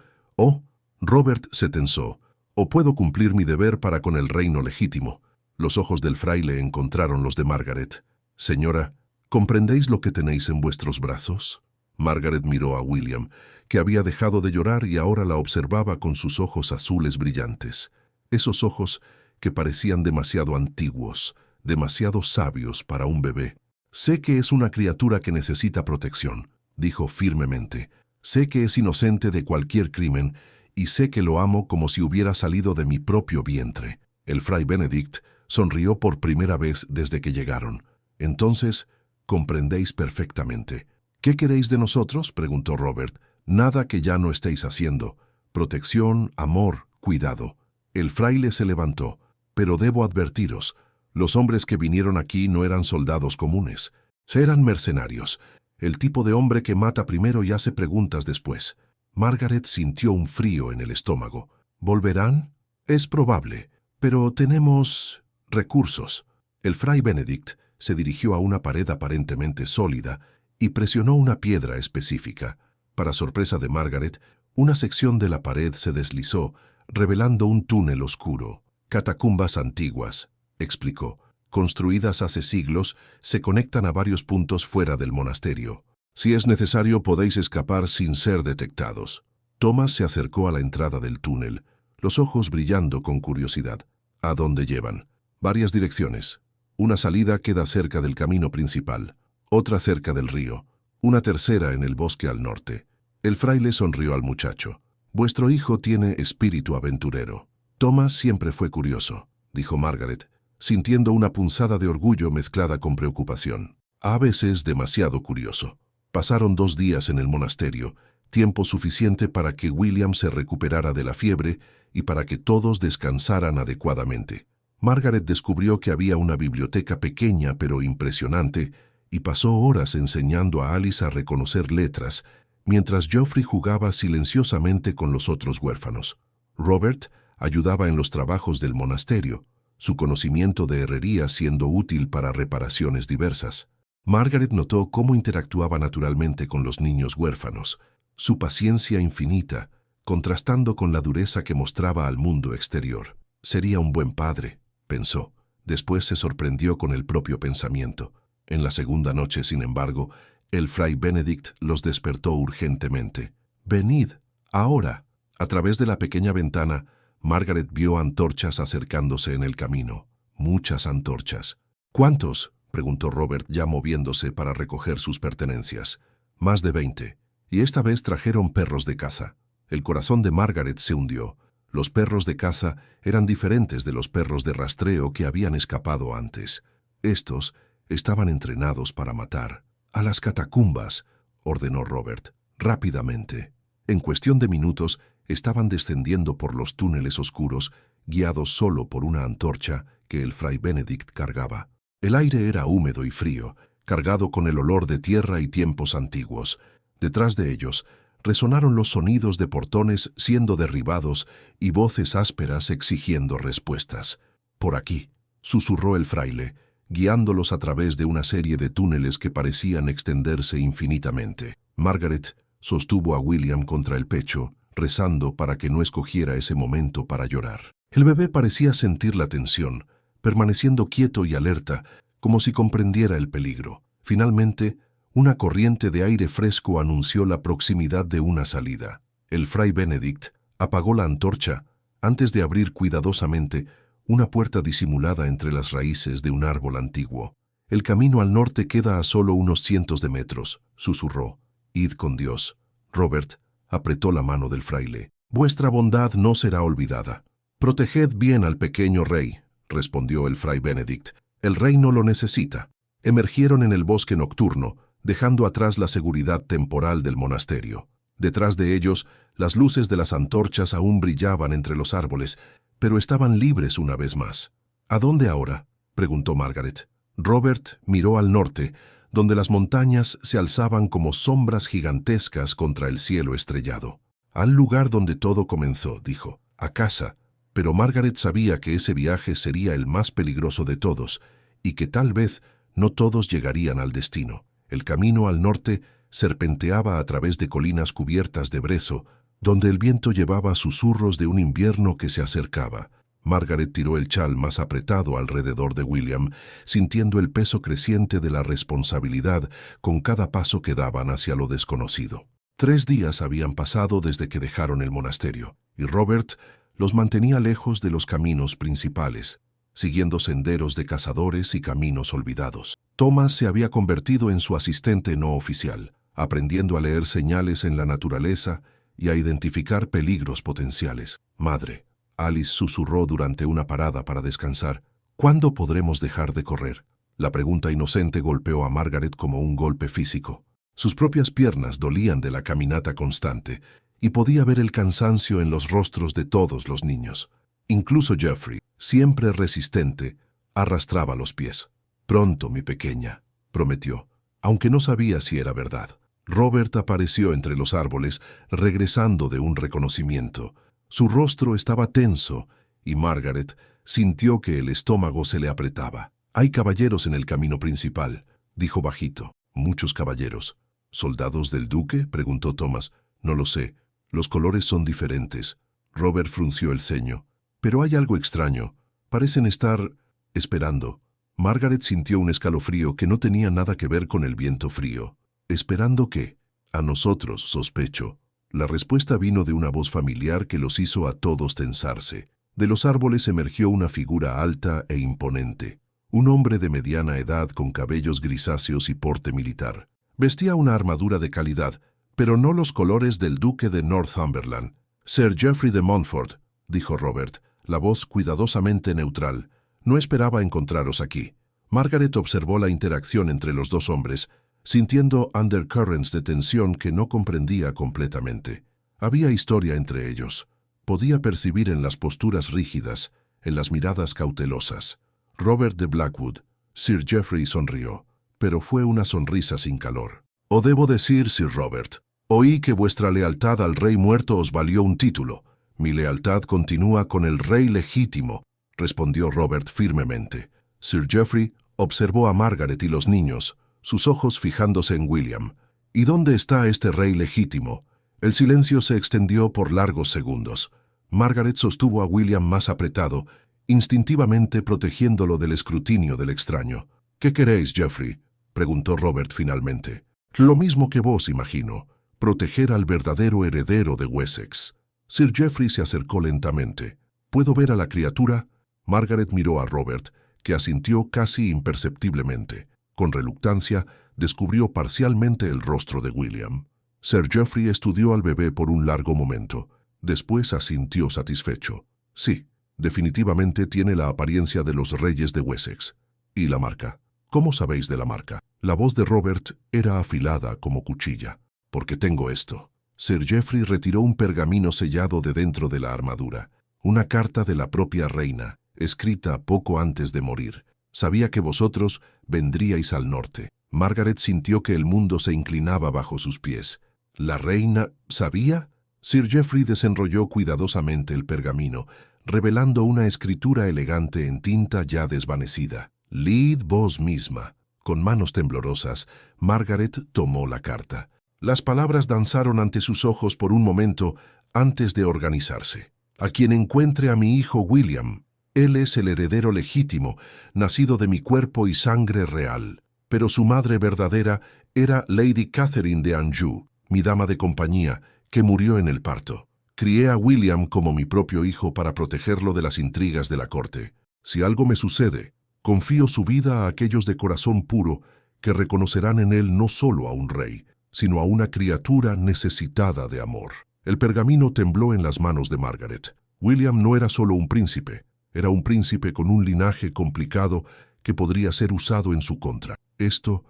Speaker 1: Robert se tensó. O puedo cumplir mi deber para con el reino legítimo. Los ojos del fraile encontraron los de Margaret. Señora, ¿comprendéis lo que tenéis en vuestros brazos? Margaret miró a William, que había dejado de llorar y ahora la observaba con sus ojos azules brillantes. Esos ojos que parecían demasiado antiguos, demasiado sabios para un bebé. Sé que es una criatura que necesita protección, dijo firmemente. Sé que es inocente de cualquier crimen y sé que lo amo como si hubiera salido de mi propio vientre. El fray Benedict sonrió por primera vez desde que llegaron. Entonces, comprendéis perfectamente. ¿Qué queréis de nosotros?, preguntó Robert. Nada que ya no estéis haciendo. Protección, amor, cuidado. El fraile se levantó. Pero debo advertiros, los hombres que vinieron aquí no eran soldados comunes. Eran mercenarios. El tipo de hombre que mata primero y hace preguntas después. Margaret sintió un frío en el estómago. ¿Volverán? Es probable, pero tenemos recursos. El fray Benedict se dirigió a una pared aparentemente sólida y presionó una piedra específica. Para sorpresa de Margaret, una sección de la pared se deslizó, revelando un túnel oscuro. Catacumbas antiguas, explicó. Construidas hace siglos, se conectan a varios puntos fuera del monasterio. Si es necesario, podéis escapar sin ser detectados. Thomas se acercó a la entrada del túnel, los ojos brillando con curiosidad. ¿A dónde llevan? Varias direcciones. Una salida queda cerca del camino principal, otra cerca del río, una tercera en el bosque al norte. El fraile sonrió al muchacho. Vuestro hijo tiene espíritu aventurero. Thomas siempre fue curioso, dijo Margaret, sintiendo una punzada de orgullo mezclada con preocupación. A veces demasiado curioso. Pasaron 2 días en el monasterio, tiempo suficiente para que William se recuperara de la fiebre y para que todos descansaran adecuadamente. Margaret descubrió que había una biblioteca pequeña pero impresionante y pasó horas enseñando a Alice a reconocer letras, mientras Geoffrey jugaba silenciosamente con los otros huérfanos. Robert ayudaba en los trabajos del monasterio, su conocimiento de herrería siendo útil para reparaciones diversas. Margaret notó cómo interactuaba naturalmente con los niños huérfanos, su paciencia infinita, contrastando con la dureza que mostraba al mundo exterior. Sería un buen padre, pensó. Después se sorprendió con el propio pensamiento. En la segunda noche, sin embargo, el fray Benedict los despertó urgentemente. «Venid, ahora». A través de la pequeña ventana, Margaret vio antorchas acercándose en el camino. Muchas antorchas. «¿Cuántos?», preguntó Robert, ya moviéndose para recoger sus pertenencias. «Más de 20. Y esta vez trajeron perros de caza». El corazón de Margaret se hundió. Los perros de caza eran diferentes de los perros de rastreo que habían escapado antes. Estos estaban entrenados para matar. «A las catacumbas», ordenó Robert, rápidamente. En cuestión de minutos, estaban descendiendo por los túneles oscuros, guiados solo por una antorcha que el fray Benedict cargaba. El aire era húmedo y frío, cargado con el olor de tierra y tiempos antiguos. Detrás de ellos, Resonaron los sonidos de portones siendo derribados y voces ásperas exigiendo respuestas. «Por aquí», susurró el fraile, guiándolos a través de una serie de túneles que parecían extenderse infinitamente. Margaret sostuvo a William contra el pecho, rezando para que no escogiera ese momento para llorar. El bebé parecía sentir la tensión, permaneciendo quieto y alerta, como si comprendiera el peligro. Finalmente, una corriente de aire fresco anunció la proximidad de una salida. El fray Benedict apagó la antorcha antes de abrir cuidadosamente una puerta disimulada entre las raíces de un árbol antiguo. «El camino al norte queda a solo unos cientos de metros», susurró. «Id con Dios». Robert apretó la mano del fraile. «Vuestra bondad no será olvidada». «Proteged bien al pequeño rey», respondió el fray Benedict. «El reino lo necesita». Emergieron en el bosque nocturno, dejando atrás la seguridad temporal del monasterio. Detrás de ellos, las luces de las antorchas aún brillaban entre los árboles, pero estaban libres una vez más. «¿A dónde ahora?», preguntó Margaret. Robert miró al norte, donde las montañas se alzaban como sombras gigantescas contra el cielo estrellado. «Al lugar donde todo comenzó», dijo, «a casa». Pero Margaret sabía que ese viaje sería el más peligroso de todos, y que tal vez no todos llegarían al destino. El camino al norte serpenteaba a través de colinas cubiertas de brezo, donde el viento llevaba susurros de un invierno que se acercaba. Margaret tiró el chal más apretado alrededor de William, sintiendo el peso creciente de la responsabilidad con cada paso que daban hacia lo desconocido. 3 días habían pasado desde que dejaron el monasterio, y Robert los mantenía lejos de los caminos principales, siguiendo senderos de cazadores y caminos olvidados. Thomas se había convertido en su asistente no oficial, aprendiendo a leer señales en la naturaleza y a identificar peligros potenciales. «Madre», Alice susurró durante una parada para descansar, «¿cuándo podremos dejar de correr?». La pregunta inocente golpeó a Margaret como un golpe físico. Sus propias piernas dolían de la caminata constante, y podía ver el cansancio en los rostros de todos los niños. Incluso Geoffrey, siempre resistente, arrastraba los pies. «Pronto, mi pequeña», prometió, aunque no sabía si era verdad. Robert apareció entre los árboles, regresando de un reconocimiento. Su rostro estaba tenso, y Margaret sintió que el estómago se le apretaba. «Hay caballeros en el camino principal», dijo bajito. «Muchos caballeros». «¿Soldados del duque?», preguntó Thomas. «No lo sé. Los colores son diferentes». Robert frunció el ceño. «Pero hay algo extraño. Parecen estar esperando». Margaret sintió un escalofrío que no tenía nada que ver con el viento frío. «¿Esperando qué?». «A nosotros, sospecho». La respuesta vino de una voz familiar que los hizo a todos tensarse. De los árboles emergió una figura alta e imponente. Un hombre de mediana edad con cabellos grisáceos y porte militar. Vestía una armadura de calidad, pero no los colores del duque de Northumberland. «Sir Geoffrey de Montfort», dijo Robert, la voz cuidadosamente neutral. «No esperaba encontraros aquí». Margaret observó la interacción entre los dos hombres, sintiendo undercurrents de tensión que no comprendía completamente. Había historia entre ellos. Podía percibir en las posturas rígidas, en las miradas cautelosas. «Robert de Blackwood». Sir Geoffrey sonrió, pero fue una sonrisa sin calor. «O debo decir, Sir Robert, oí que vuestra lealtad al rey muerto os valió un título». «Mi lealtad continúa con el rey legítimo», respondió Robert firmemente. Sir Geoffrey observó a Margaret y los niños, sus ojos fijándose en William. «¿Y dónde está este rey legítimo?». El silencio se extendió por largos segundos. Margaret sostuvo a William más apretado, instintivamente protegiéndolo del escrutinio del extraño. «¿Qué queréis, Geoffrey?», preguntó Robert finalmente. «Lo mismo que vos, imagino, proteger al verdadero heredero de Wessex». Sir Geoffrey se acercó lentamente. «¿Puedo ver a la criatura?». Margaret miró a Robert, que asintió casi imperceptiblemente. Con reluctancia, descubrió parcialmente el rostro de William. Sir Geoffrey estudió al bebé por un largo momento. Después asintió satisfecho. «Sí, definitivamente tiene la apariencia de los reyes de Wessex». «¿Y la marca?». «¿Cómo sabéis de la marca?». La voz de Robert era afilada como cuchilla. «Porque tengo esto». Sir Geoffrey retiró un pergamino sellado de dentro de la armadura. Una carta de la propia reina, escrita poco antes de morir. «Sabía que vosotros vendríais al norte». Margaret sintió que el mundo se inclinaba bajo sus pies. ¿La reina sabía? Sir Geoffrey desenrolló cuidadosamente el pergamino, revelando una escritura elegante en tinta ya desvanecida. «Lead vos misma». Con manos temblorosas, Margaret tomó la carta. Las palabras danzaron ante sus ojos por un momento antes de organizarse. «A quien encuentre a mi hijo William. Él es el heredero legítimo, nacido de mi cuerpo y sangre real. Pero su madre verdadera era Lady Catherine de Anjou, mi dama de compañía, que murió en el parto. Crié a William como mi propio hijo para protegerlo de las intrigas de la corte. Si algo me sucede, confío su vida a aquellos de corazón puro que reconocerán en él no solo a un rey, sino a una criatura necesitada de amor». El pergamino tembló en las manos de Margaret. William no era solo un príncipe, era un príncipe con un linaje complicado que podría ser usado en su contra. Esto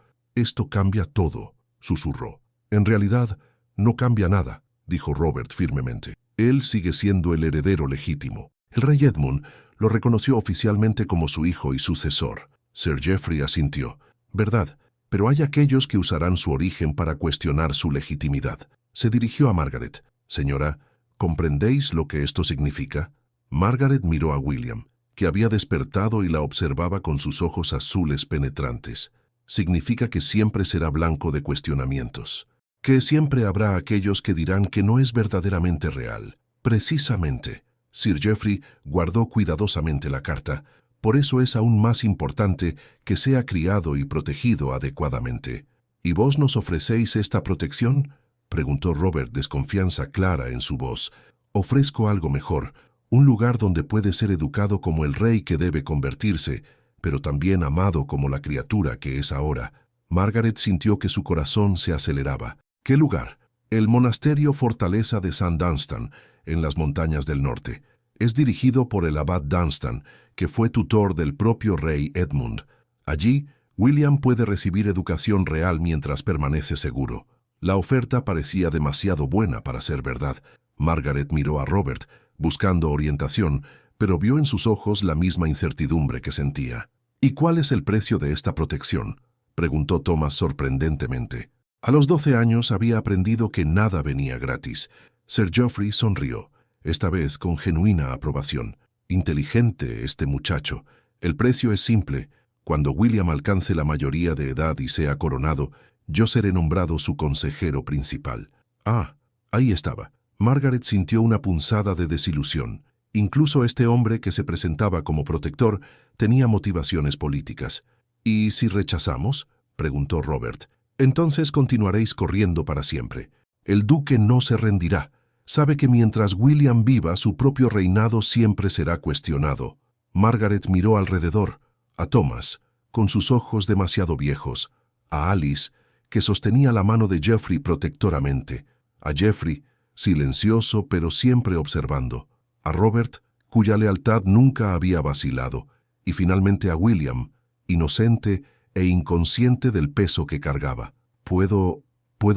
Speaker 1: cambia todo», susurró. «En realidad, no cambia nada», dijo Robert firmemente. «Él sigue siendo el heredero legítimo». El rey Edmund lo reconoció oficialmente como su hijo y sucesor. Sir Geoffrey asintió. «Verdad, pero hay aquellos que usarán su origen para cuestionar su legitimidad». Se dirigió a Margaret. «Señora, ¿comprendéis lo que esto significa?» Margaret miró a William, que había despertado y la observaba con sus ojos azules penetrantes. «Significa que siempre será blanco de cuestionamientos. Que siempre habrá aquellos que dirán que no es verdaderamente real». «Precisamente». Sir Geoffrey guardó cuidadosamente la carta. «Por eso es aún más importante que sea criado y protegido adecuadamente». «¿Y vos nos ofrecéis esta protección?», preguntó Robert, desconfianza clara en su voz. «Ofrezco algo mejor, un lugar donde puede ser educado como el rey que debe convertirse, pero también amado como la criatura que es ahora». Margaret sintió que su corazón se aceleraba. «¿Qué lugar?» «El monasterio fortaleza de St. Dunstan, en las montañas del norte. Es dirigido por el abad Dunstan, que fue tutor del propio rey Edmund. Allí, William puede recibir educación real mientras permanece seguro». La oferta parecía demasiado buena para ser verdad. Margaret miró a Robert, buscando orientación, pero vio en sus ojos la misma incertidumbre que sentía. «¿Y cuál es el precio de esta protección?», preguntó Thomas sorprendentemente. A los 12 años había aprendido que nada venía gratis. Sir Geoffrey sonrió, esta vez con genuina aprobación. «Inteligente este muchacho. El precio es simple. Cuando William alcance la mayoría de edad y sea coronado, yo seré nombrado su consejero principal». «Ah, ahí estaba». Margaret sintió una punzada de desilusión. Incluso este hombre que se presentaba como protector tenía motivaciones políticas. «¿Y si rechazamos?», preguntó Robert. «Entonces continuaréis corriendo para siempre. El duque no se rendirá. Sabe que mientras William viva, su propio reinado siempre será cuestionado». Margaret miró alrededor, a Thomas, con sus ojos demasiado viejos, a Alice, que sostenía la mano de Geoffrey protectoramente, a Geoffrey, silencioso pero siempre observando, a Robert, cuya lealtad nunca había vacilado, y finalmente a William, inocente e inconsciente del peso que cargaba. ¿Puedo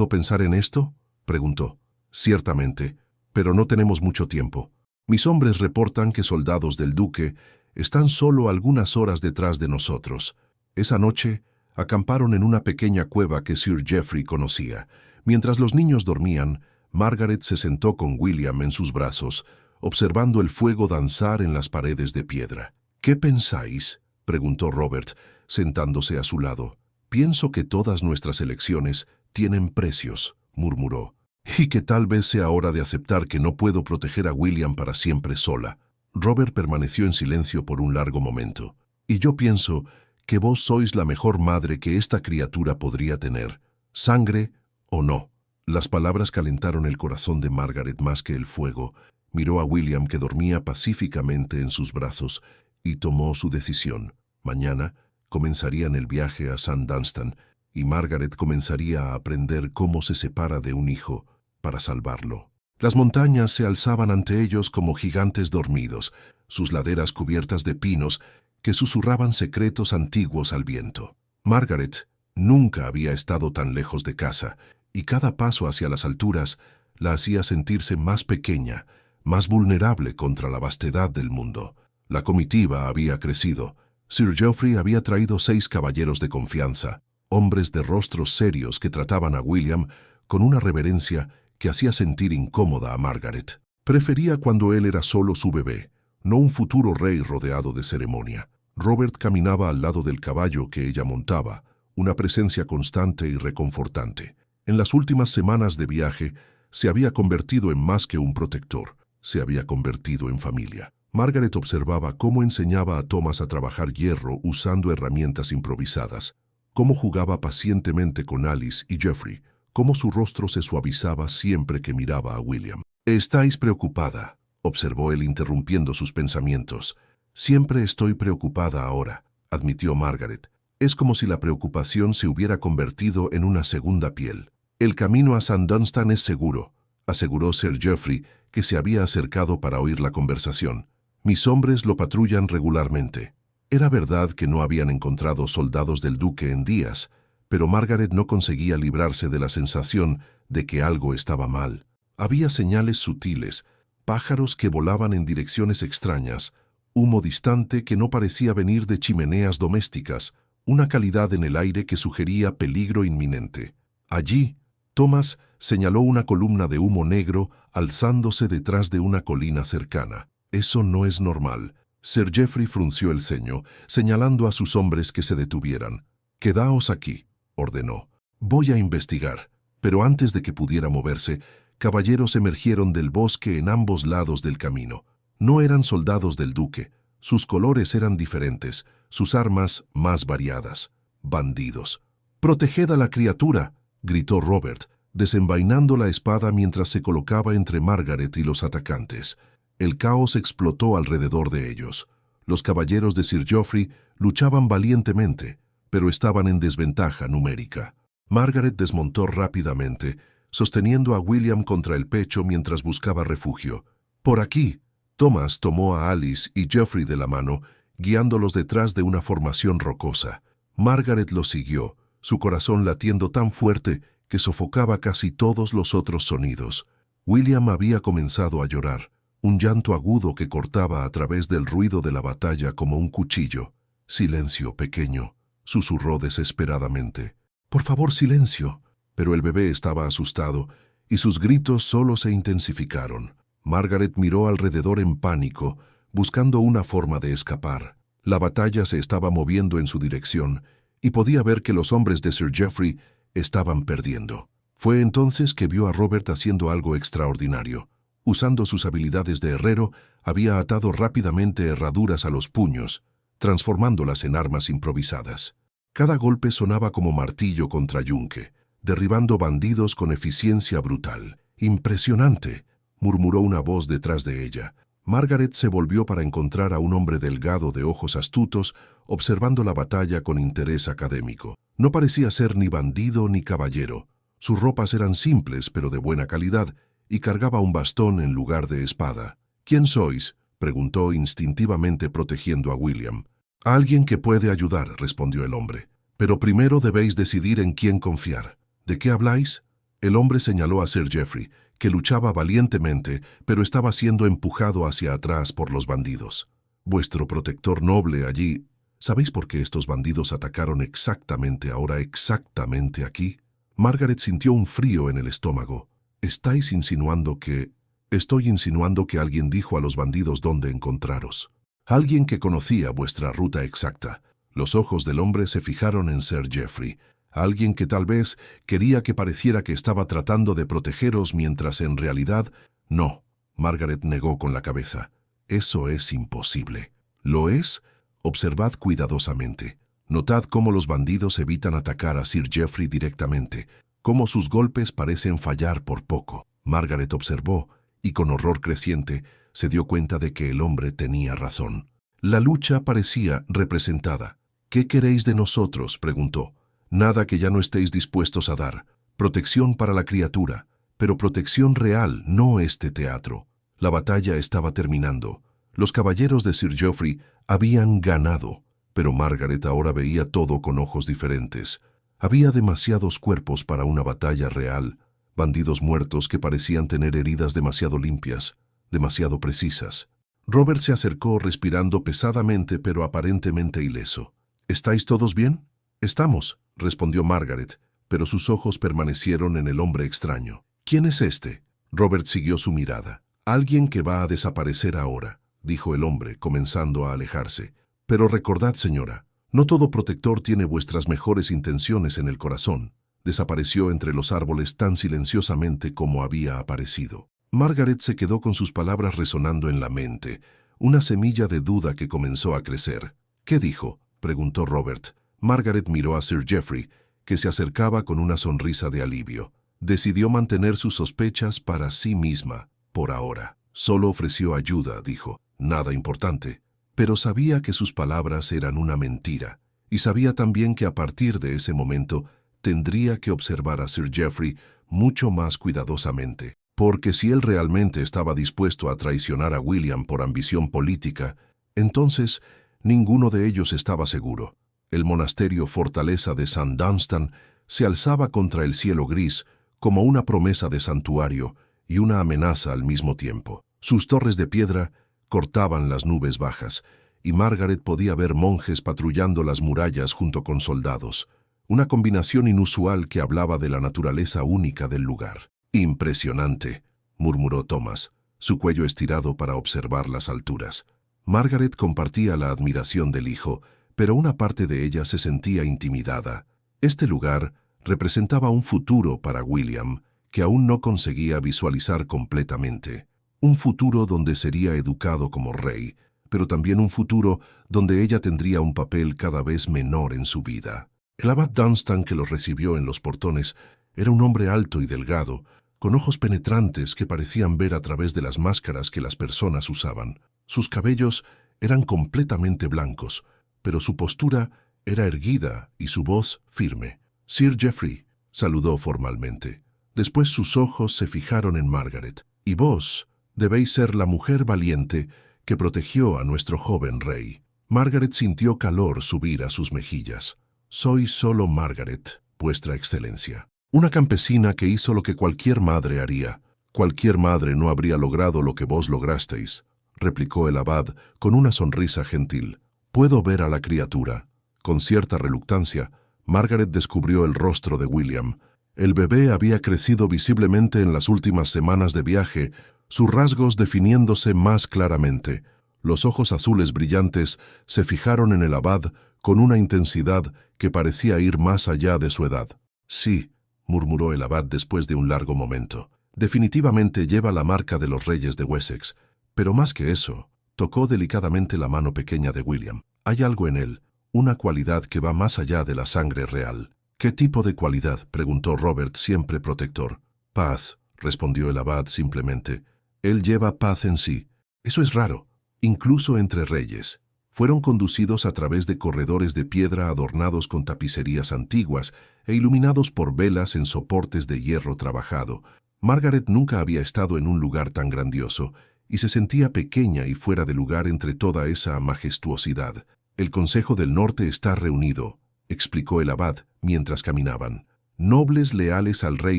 Speaker 1: pensar en esto?», preguntó. «Ciertamente, pero no tenemos mucho tiempo. Mis hombres reportan que soldados del duque están solo algunas horas detrás de nosotros. Esa noche acamparon en una pequeña cueva que Sir Geoffrey conocía. Mientras los niños dormían, Margaret se sentó con William en sus brazos, observando el fuego danzar en las paredes de piedra. «¿Qué pensáis?», preguntó Robert, sentándose a su lado. «Pienso que todas nuestras elecciones tienen precios», murmuró, «y que tal vez sea hora de aceptar que no puedo proteger a William para siempre sola». Robert permaneció en silencio por un largo momento. «Y yo pienso que vos sois la mejor madre que esta criatura podría tener, sangre o no». Las palabras calentaron el corazón de Margaret más que el fuego. Miró a William, que dormía pacíficamente en sus brazos, y tomó su decisión. Mañana comenzarían el viaje a St. Dunstan, y Margaret comenzaría a aprender cómo se separa de un hijo para salvarlo. Las montañas se alzaban ante ellos como gigantes dormidos, sus laderas cubiertas de pinos que susurraban secretos antiguos al viento. Margaret nunca había estado tan lejos de casa, y cada paso hacia las alturas la hacía sentirse más pequeña, más vulnerable contra la vastedad del mundo. La comitiva había crecido. Sir Geoffrey había traído 6 caballeros de confianza, hombres de rostros serios que trataban a William con una reverencia que hacía sentir incómoda a Margaret. Prefería cuando él era solo su bebé, no un futuro rey rodeado de ceremonia. Robert caminaba al lado del caballo que ella montaba, una presencia constante y reconfortante. En las últimas semanas de viaje, se había convertido en más que un protector, se había convertido en familia. Margaret observaba cómo enseñaba a Thomas a trabajar hierro usando herramientas improvisadas, cómo jugaba pacientemente con Alice y Geoffrey, cómo su rostro se suavizaba siempre que miraba a William. «Estáis preocupada», observó él interrumpiendo sus pensamientos. «Siempre estoy preocupada ahora», admitió Margaret. Es como si la preocupación se hubiera convertido en una segunda piel. «El camino a St. Dunstan es seguro», aseguró Sir Geoffrey, que se había acercado para oír la conversación. «Mis hombres lo patrullan regularmente». Era verdad que no habían encontrado soldados del duque en días, pero Margaret no conseguía librarse de la sensación de que algo estaba mal. Había señales sutiles, pájaros que volaban en direcciones extrañas, humo distante que no parecía venir de chimeneas domésticas, una calidad en el aire que sugería peligro inminente. Allí, Thomas señaló una columna de humo negro alzándose detrás de una colina cercana. «Eso no es normal». Sir Geoffrey frunció el ceño, señalando a sus hombres que se detuvieran. «Quedaos aquí», ordenó. «Voy a investigar». Pero antes de que pudiera moverse, caballeros emergieron del bosque en ambos lados del camino. No eran soldados del duque. Sus colores eran diferentes, sus armas más variadas. Bandidos. «¡Proteged a la criatura!», gritó Robert, desenvainando la espada mientras se colocaba entre Margaret y los atacantes. El caos explotó alrededor de ellos. Los caballeros de Sir Geoffrey luchaban valientemente, pero estaban en desventaja numérica. Margaret desmontó rápidamente, sosteniendo a William contra el pecho mientras buscaba refugio. «Por aquí». Thomas tomó a Alice y Geoffrey de la mano, guiándolos detrás de una formación rocosa. Margaret los siguió, su corazón latiendo tan fuerte que sofocaba casi todos los otros sonidos. William había comenzado a llorar, un llanto agudo que cortaba a través del ruido de la batalla como un cuchillo. «Silencio, pequeño», susurró desesperadamente. «Por favor, silencio». Pero el bebé estaba asustado, y sus gritos solo se intensificaron. Margaret miró alrededor en pánico, buscando una forma de escapar. La batalla se estaba moviendo en su dirección, y podía ver que los hombres de Sir Geoffrey estaban perdiendo. Fue entonces que vio a Robert haciendo algo extraordinario. Usando sus habilidades de herrero, había atado rápidamente herraduras a los puños, transformándolas en armas improvisadas. Cada golpe sonaba como martillo contra yunque, derribando bandidos con eficiencia brutal. «Impresionante», murmuró una voz detrás de ella. Margaret se volvió para encontrar a un hombre delgado de ojos astutos, observando la batalla con interés académico. No parecía ser ni bandido ni caballero. Sus ropas eran simples pero de buena calidad, y cargaba un bastón en lugar de espada. «¿Quién sois?», preguntó instintivamente protegiendo a William. «Alguien que puede ayudar», respondió el hombre. «Pero primero debéis decidir en quién confiar». «¿De qué habláis?». El hombre señaló a Sir Geoffrey, que luchaba valientemente, pero estaba siendo empujado hacia atrás por los bandidos. «Vuestro protector noble allí». «¿Sabéis por qué estos bandidos atacaron exactamente ahora, exactamente aquí?». Margaret sintió un frío en el estómago. «¿Estáis insinuando que...?» «Estoy insinuando que alguien dijo a los bandidos dónde encontraros. Alguien que conocía vuestra ruta exacta». Los ojos del hombre se fijaron en Sir Geoffrey. Alguien que tal vez quería que pareciera que estaba tratando de protegeros mientras en realidad... «No», Margaret negó con la cabeza. «Eso es imposible». «¿Lo es? Observad cuidadosamente. Notad cómo los bandidos evitan atacar a Sir Geoffrey directamente, cómo sus golpes parecen fallar por poco». Margaret observó, y con horror creciente, se dio cuenta de que el hombre tenía razón. La lucha parecía representada. «¿Qué queréis de nosotros?», preguntó. «Nada que ya no estéis dispuestos a dar. Protección para la criatura, pero protección real, no este teatro». La batalla estaba terminando. Los caballeros de Sir Geoffrey habían ganado, pero Margaret ahora veía todo con ojos diferentes. Había demasiados cuerpos para una batalla real, bandidos muertos que parecían tener heridas demasiado limpias, demasiado precisas. Robert se acercó respirando pesadamente pero aparentemente ileso. «¿Estáis todos bien?». «Estamos», respondió Margaret, pero sus ojos permanecieron en el hombre extraño. ¿Quién es este? Robert siguió su mirada. Alguien que va a desaparecer ahora, dijo el hombre, comenzando a alejarse. Pero recordad, señora, no todo protector tiene vuestras mejores intenciones en el corazón. Desapareció entre los árboles tan silenciosamente como había aparecido. Margaret se quedó con sus palabras resonando en la mente, una semilla de duda que comenzó a crecer. ¿Qué dijo?, preguntó Robert. Margaret miró a Sir Geoffrey, que se acercaba con una sonrisa de alivio. Decidió mantener sus sospechas para sí misma, por ahora. Solo ofreció ayuda, dijo. Nada importante. Pero sabía que sus palabras eran una mentira, y sabía también que a partir de ese momento tendría que observar a Sir Geoffrey mucho más cuidadosamente, porque si él realmente estaba dispuesto a traicionar a William por ambición política, entonces ninguno de ellos estaba seguro. El monasterio fortaleza de St. Dunstan se alzaba contra el cielo gris como una promesa de santuario y una amenaza al mismo tiempo. Sus torres de piedra cortaban las nubes bajas, y Margaret podía ver monjes patrullando las murallas junto con soldados, una combinación inusual que hablaba de la naturaleza única del lugar. «Impresionante», murmuró Thomas, su cuello estirado para observar las alturas. Margaret compartía la admiración del hijo, pero una parte de ella se sentía intimidada. Este lugar representaba un futuro para William que aún no conseguía visualizar completamente. Un futuro donde sería educado como rey, pero también un futuro donde ella tendría un papel cada vez menor en su vida. El abad Dunstan que los recibió en los portones era un hombre alto y delgado, con ojos penetrantes que parecían ver a través de las máscaras que las personas usaban. Sus cabellos eran completamente blancos, pero su postura era erguida y su voz firme. «Sir Geoffrey», saludó formalmente. Después sus ojos se fijaron en Margaret. «Y vos debéis ser la mujer valiente que protegió a nuestro joven rey». Margaret sintió calor subir a sus mejillas. «Soy solo Margaret, vuestra excelencia. Una campesina que hizo lo que cualquier madre haría. Cualquier madre no habría logrado lo que vos lograsteis», replicó el abad con una sonrisa gentil. «Puedo ver a la criatura». Con cierta reluctancia, Margaret descubrió el rostro de William. El bebé había crecido visiblemente en las últimas semanas de viaje, sus rasgos definiéndose más claramente. Los ojos azules brillantes se fijaron en el abad con una intensidad que parecía ir más allá de su edad. «Sí», murmuró el abad después de un largo momento. «Definitivamente lleva la marca de los reyes de Wessex. Pero más que eso», tocó delicadamente la mano pequeña de William. «Hay algo en él, una cualidad que va más allá de la sangre real». «¿Qué tipo de cualidad?», preguntó Robert, siempre protector. «Paz», respondió el abad simplemente. «Él lleva paz en sí. Eso es raro, incluso entre reyes». Fueron conducidos a través de corredores de piedra adornados con tapicerías antiguas e iluminados por velas en soportes de hierro trabajado. Margaret nunca había estado en un lugar tan grandioso y se sentía pequeña y fuera de lugar entre toda esa majestuosidad. «El Consejo del Norte está reunido», explicó el abad mientras caminaban. «Nobles leales al rey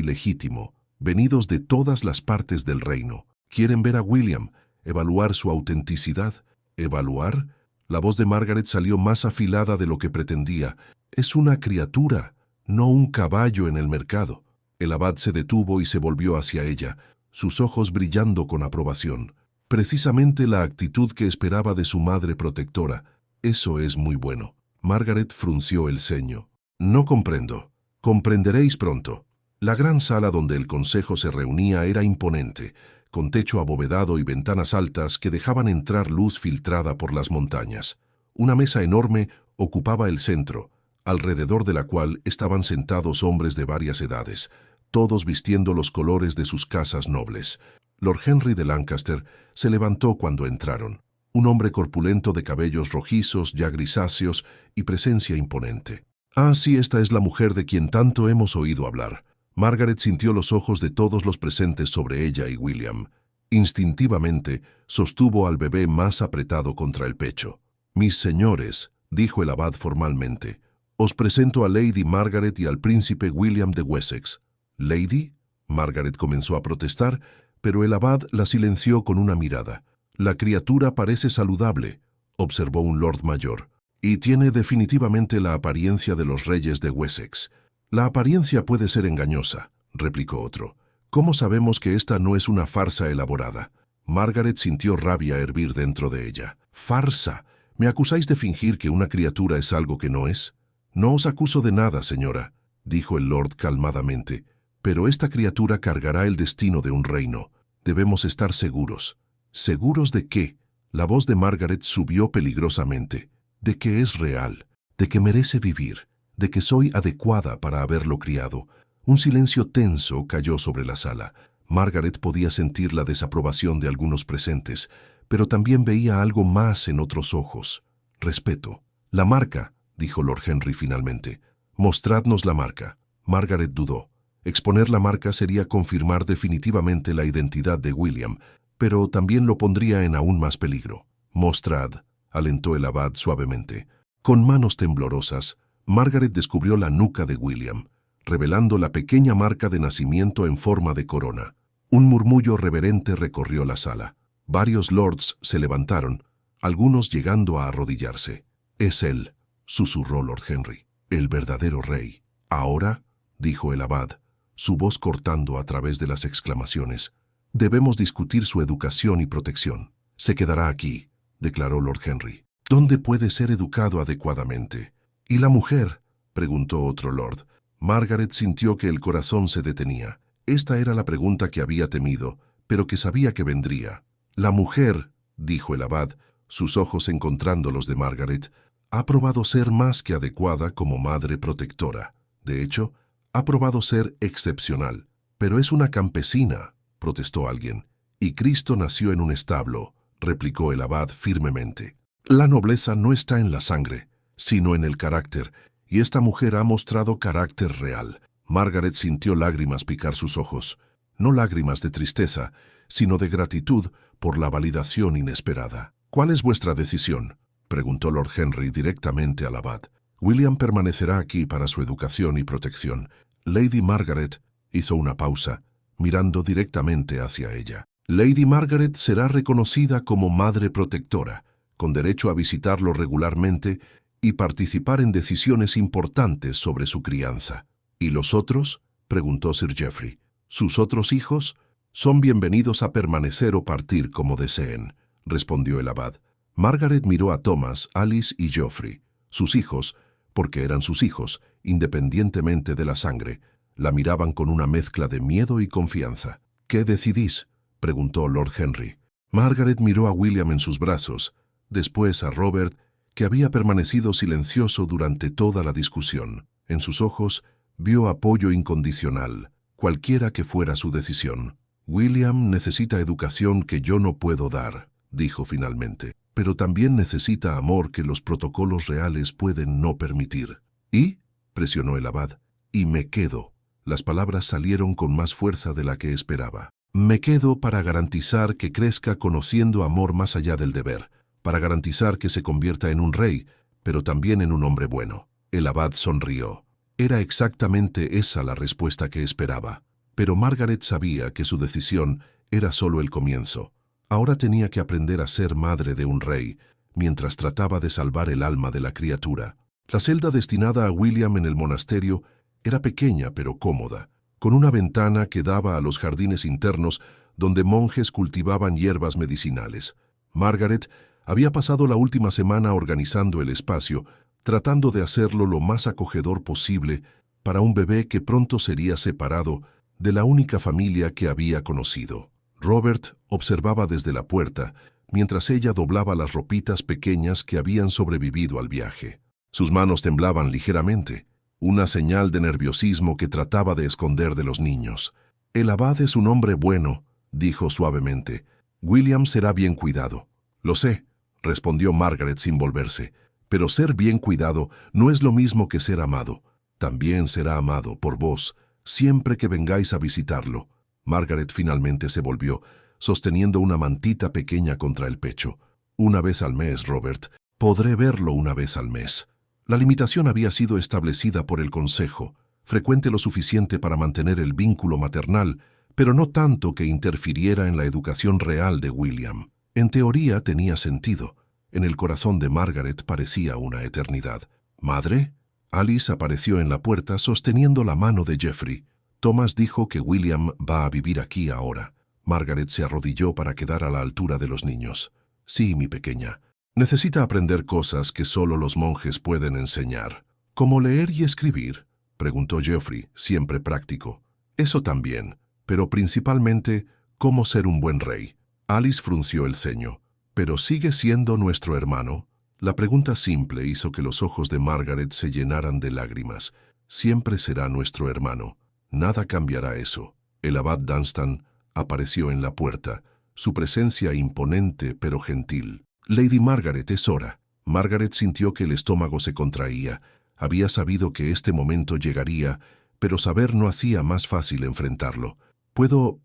Speaker 1: legítimo, venidos de todas las partes del reino. Quieren ver a William, evaluar su autenticidad». «¿Evaluar?». La voz de Margaret salió más afilada de lo que pretendía. «Es una criatura, no un caballo en el mercado». El abad se detuvo y se volvió hacia ella, sus ojos brillando con aprobación. Precisamente la actitud que esperaba de su madre protectora. «Eso es muy bueno». Margaret frunció el ceño. «No comprendo». «Comprenderéis pronto». La gran sala donde el consejo se reunía era imponente, con techo abovedado y ventanas altas que dejaban entrar luz filtrada por las montañas. Una mesa enorme ocupaba el centro, alrededor de la cual estaban sentados hombres de varias edades, todos vistiendo los colores de sus casas nobles. Lord Henry de Lancaster se levantó cuando entraron, un hombre corpulento de cabellos rojizos, ya grisáceos, y presencia imponente. «Ah, sí, esta es la mujer de quien tanto hemos oído hablar». Margaret sintió los ojos de todos los presentes sobre ella y William. Instintivamente, sostuvo al bebé más apretado contra el pecho. «Mis señores», dijo el abad formalmente, «os presento a Lady Margaret y al príncipe William de Wessex». «¿Lady?». Margaret comenzó a protestar, pero el abad la silenció con una mirada. «La criatura parece saludable», observó un lord mayor, «y tiene definitivamente la apariencia de los reyes de Wessex». La apariencia puede ser engañosa, replicó otro. ¿Cómo sabemos que esta no es una farsa elaborada? Margaret sintió rabia hervir dentro de ella. ¡Farsa! ¿Me acusáis de fingir que una criatura es algo que no es? No os acuso de nada, señora, dijo el Lord calmadamente, pero esta criatura cargará el destino de un reino. Debemos estar seguros. ¿Seguros de qué? La voz de Margaret subió peligrosamente. De que es real, de que merece vivir, de que soy adecuada para haberlo criado. Un silencio tenso cayó sobre la sala. Margaret podía sentir la desaprobación de algunos presentes, pero también veía algo más en otros ojos. Respeto. La marca, dijo Lord Henry finalmente. Mostradnos la marca. Margaret dudó. Exponer la marca sería confirmar definitivamente la identidad de William, pero también lo pondría en aún más peligro. Mostrad, alentó el abad suavemente. Con manos temblorosas, Margaret descubrió la nuca de William, revelando la pequeña marca de nacimiento en forma de corona. Un murmullo reverente recorrió la sala. Varios lords se levantaron, algunos llegando a arrodillarse. «Es él», susurró Lord Henry, «el verdadero rey». «Ahora», dijo el abad, su voz cortando a través de las exclamaciones, «debemos discutir su educación y protección». «Se quedará aquí», declaró Lord Henry. «¿Dónde puede ser educado adecuadamente?» «¿Y la mujer?», preguntó otro lord. Margaret sintió que el corazón se detenía. Esta era la pregunta que había temido, pero que sabía que vendría. «La mujer», dijo el abad, sus ojos encontrando los de Margaret, «ha probado ser más que adecuada como madre protectora. De hecho, ha probado ser excepcional. Pero es una campesina», protestó alguien. «Y Cristo nació en un establo», replicó el abad firmemente. «La nobleza no está en la sangre, sino en el carácter, y esta mujer ha mostrado carácter real». Margaret sintió lágrimas picar sus ojos, no lágrimas de tristeza, sino de gratitud por la validación inesperada. «¿Cuál es vuestra decisión?», preguntó Lord Henry directamente al abad. «William permanecerá aquí para su educación y protección». Lady Margaret hizo una pausa, mirando directamente hacia ella. «Lady Margaret será reconocida como madre protectora, con derecho a visitarlo regularmente y participar en decisiones importantes sobre su crianza». «¿Y los otros?», preguntó Sir Geoffrey. «¿Sus otros hijos? Son bienvenidos a permanecer o partir como deseen», respondió el abad. Margaret miró a Thomas, Alice y Geoffrey. Sus hijos, porque eran sus hijos, independientemente de la sangre, la miraban con una mezcla de miedo y confianza. «¿Qué decidís?», preguntó Lord Henry. Margaret miró a William en sus brazos, después a Robert, que había permanecido silencioso durante toda la discusión. En sus ojos vio apoyo incondicional, cualquiera que fuera su decisión. «William necesita educación que yo no puedo dar», dijo finalmente, «pero también necesita amor que los protocolos reales pueden no permitir». «¿Y?», presionó el abad. «Y me quedo». Las palabras salieron con más fuerza de la que esperaba. «Me quedo para garantizar que crezca conociendo amor más allá del deber, para garantizar que se convierta en un rey, pero también en un hombre bueno». El abad sonrió. Era exactamente esa la respuesta que esperaba, pero Margaret sabía que su decisión era solo el comienzo. Ahora tenía que aprender a ser madre de un rey, mientras trataba de salvar el alma de la criatura. La celda destinada a William en el monasterio era pequeña pero cómoda, con una ventana que daba a los jardines internos donde monjes cultivaban hierbas medicinales. Margaret había pasado la última semana organizando el espacio, tratando de hacerlo lo más acogedor posible para un bebé que pronto sería separado de la única familia que había conocido. Robert observaba desde la puerta, mientras ella doblaba las ropitas pequeñas que habían sobrevivido al viaje. Sus manos temblaban ligeramente, una señal de nerviosismo que trataba de esconder de los niños. «El abad es un hombre bueno», dijo suavemente. «William será bien cuidado». «Lo sé», respondió Margaret sin volverse, «pero ser bien cuidado no es lo mismo que ser amado. También será amado por vos, siempre que vengáis a visitarlo». Margaret finalmente se volvió, sosteniendo una mantita pequeña contra el pecho. «Una vez al mes, Robert. Podré verlo una vez al mes». La limitación había sido establecida por el consejo, frecuente lo suficiente para mantener el vínculo maternal, pero no tanto que interfiriera en la educación real de William. En teoría tenía sentido. En el corazón de Margaret parecía una eternidad. «¿Madre?», Alice apareció en la puerta sosteniendo la mano de Geoffrey. Thomas dijo que William va a vivir aquí ahora. Margaret se arrodilló para quedar a la altura de los niños. Sí, mi pequeña. Necesita aprender cosas que solo los monjes pueden enseñar. ¿Cómo leer y escribir?, preguntó Geoffrey, siempre práctico. Eso también, pero principalmente, cómo ser un buen rey. Alice frunció el ceño. ¿Pero sigue siendo nuestro hermano? La pregunta simple hizo que los ojos de Margaret se llenaran de lágrimas. Siempre será nuestro hermano. Nada cambiará eso. El abad Dunstan apareció en la puerta, su presencia imponente pero gentil. Lady Margaret, es hora. Margaret sintió que el estómago se contraía. Había sabido que este momento llegaría, pero saber no hacía más fácil enfrentarlo. ¿Puedo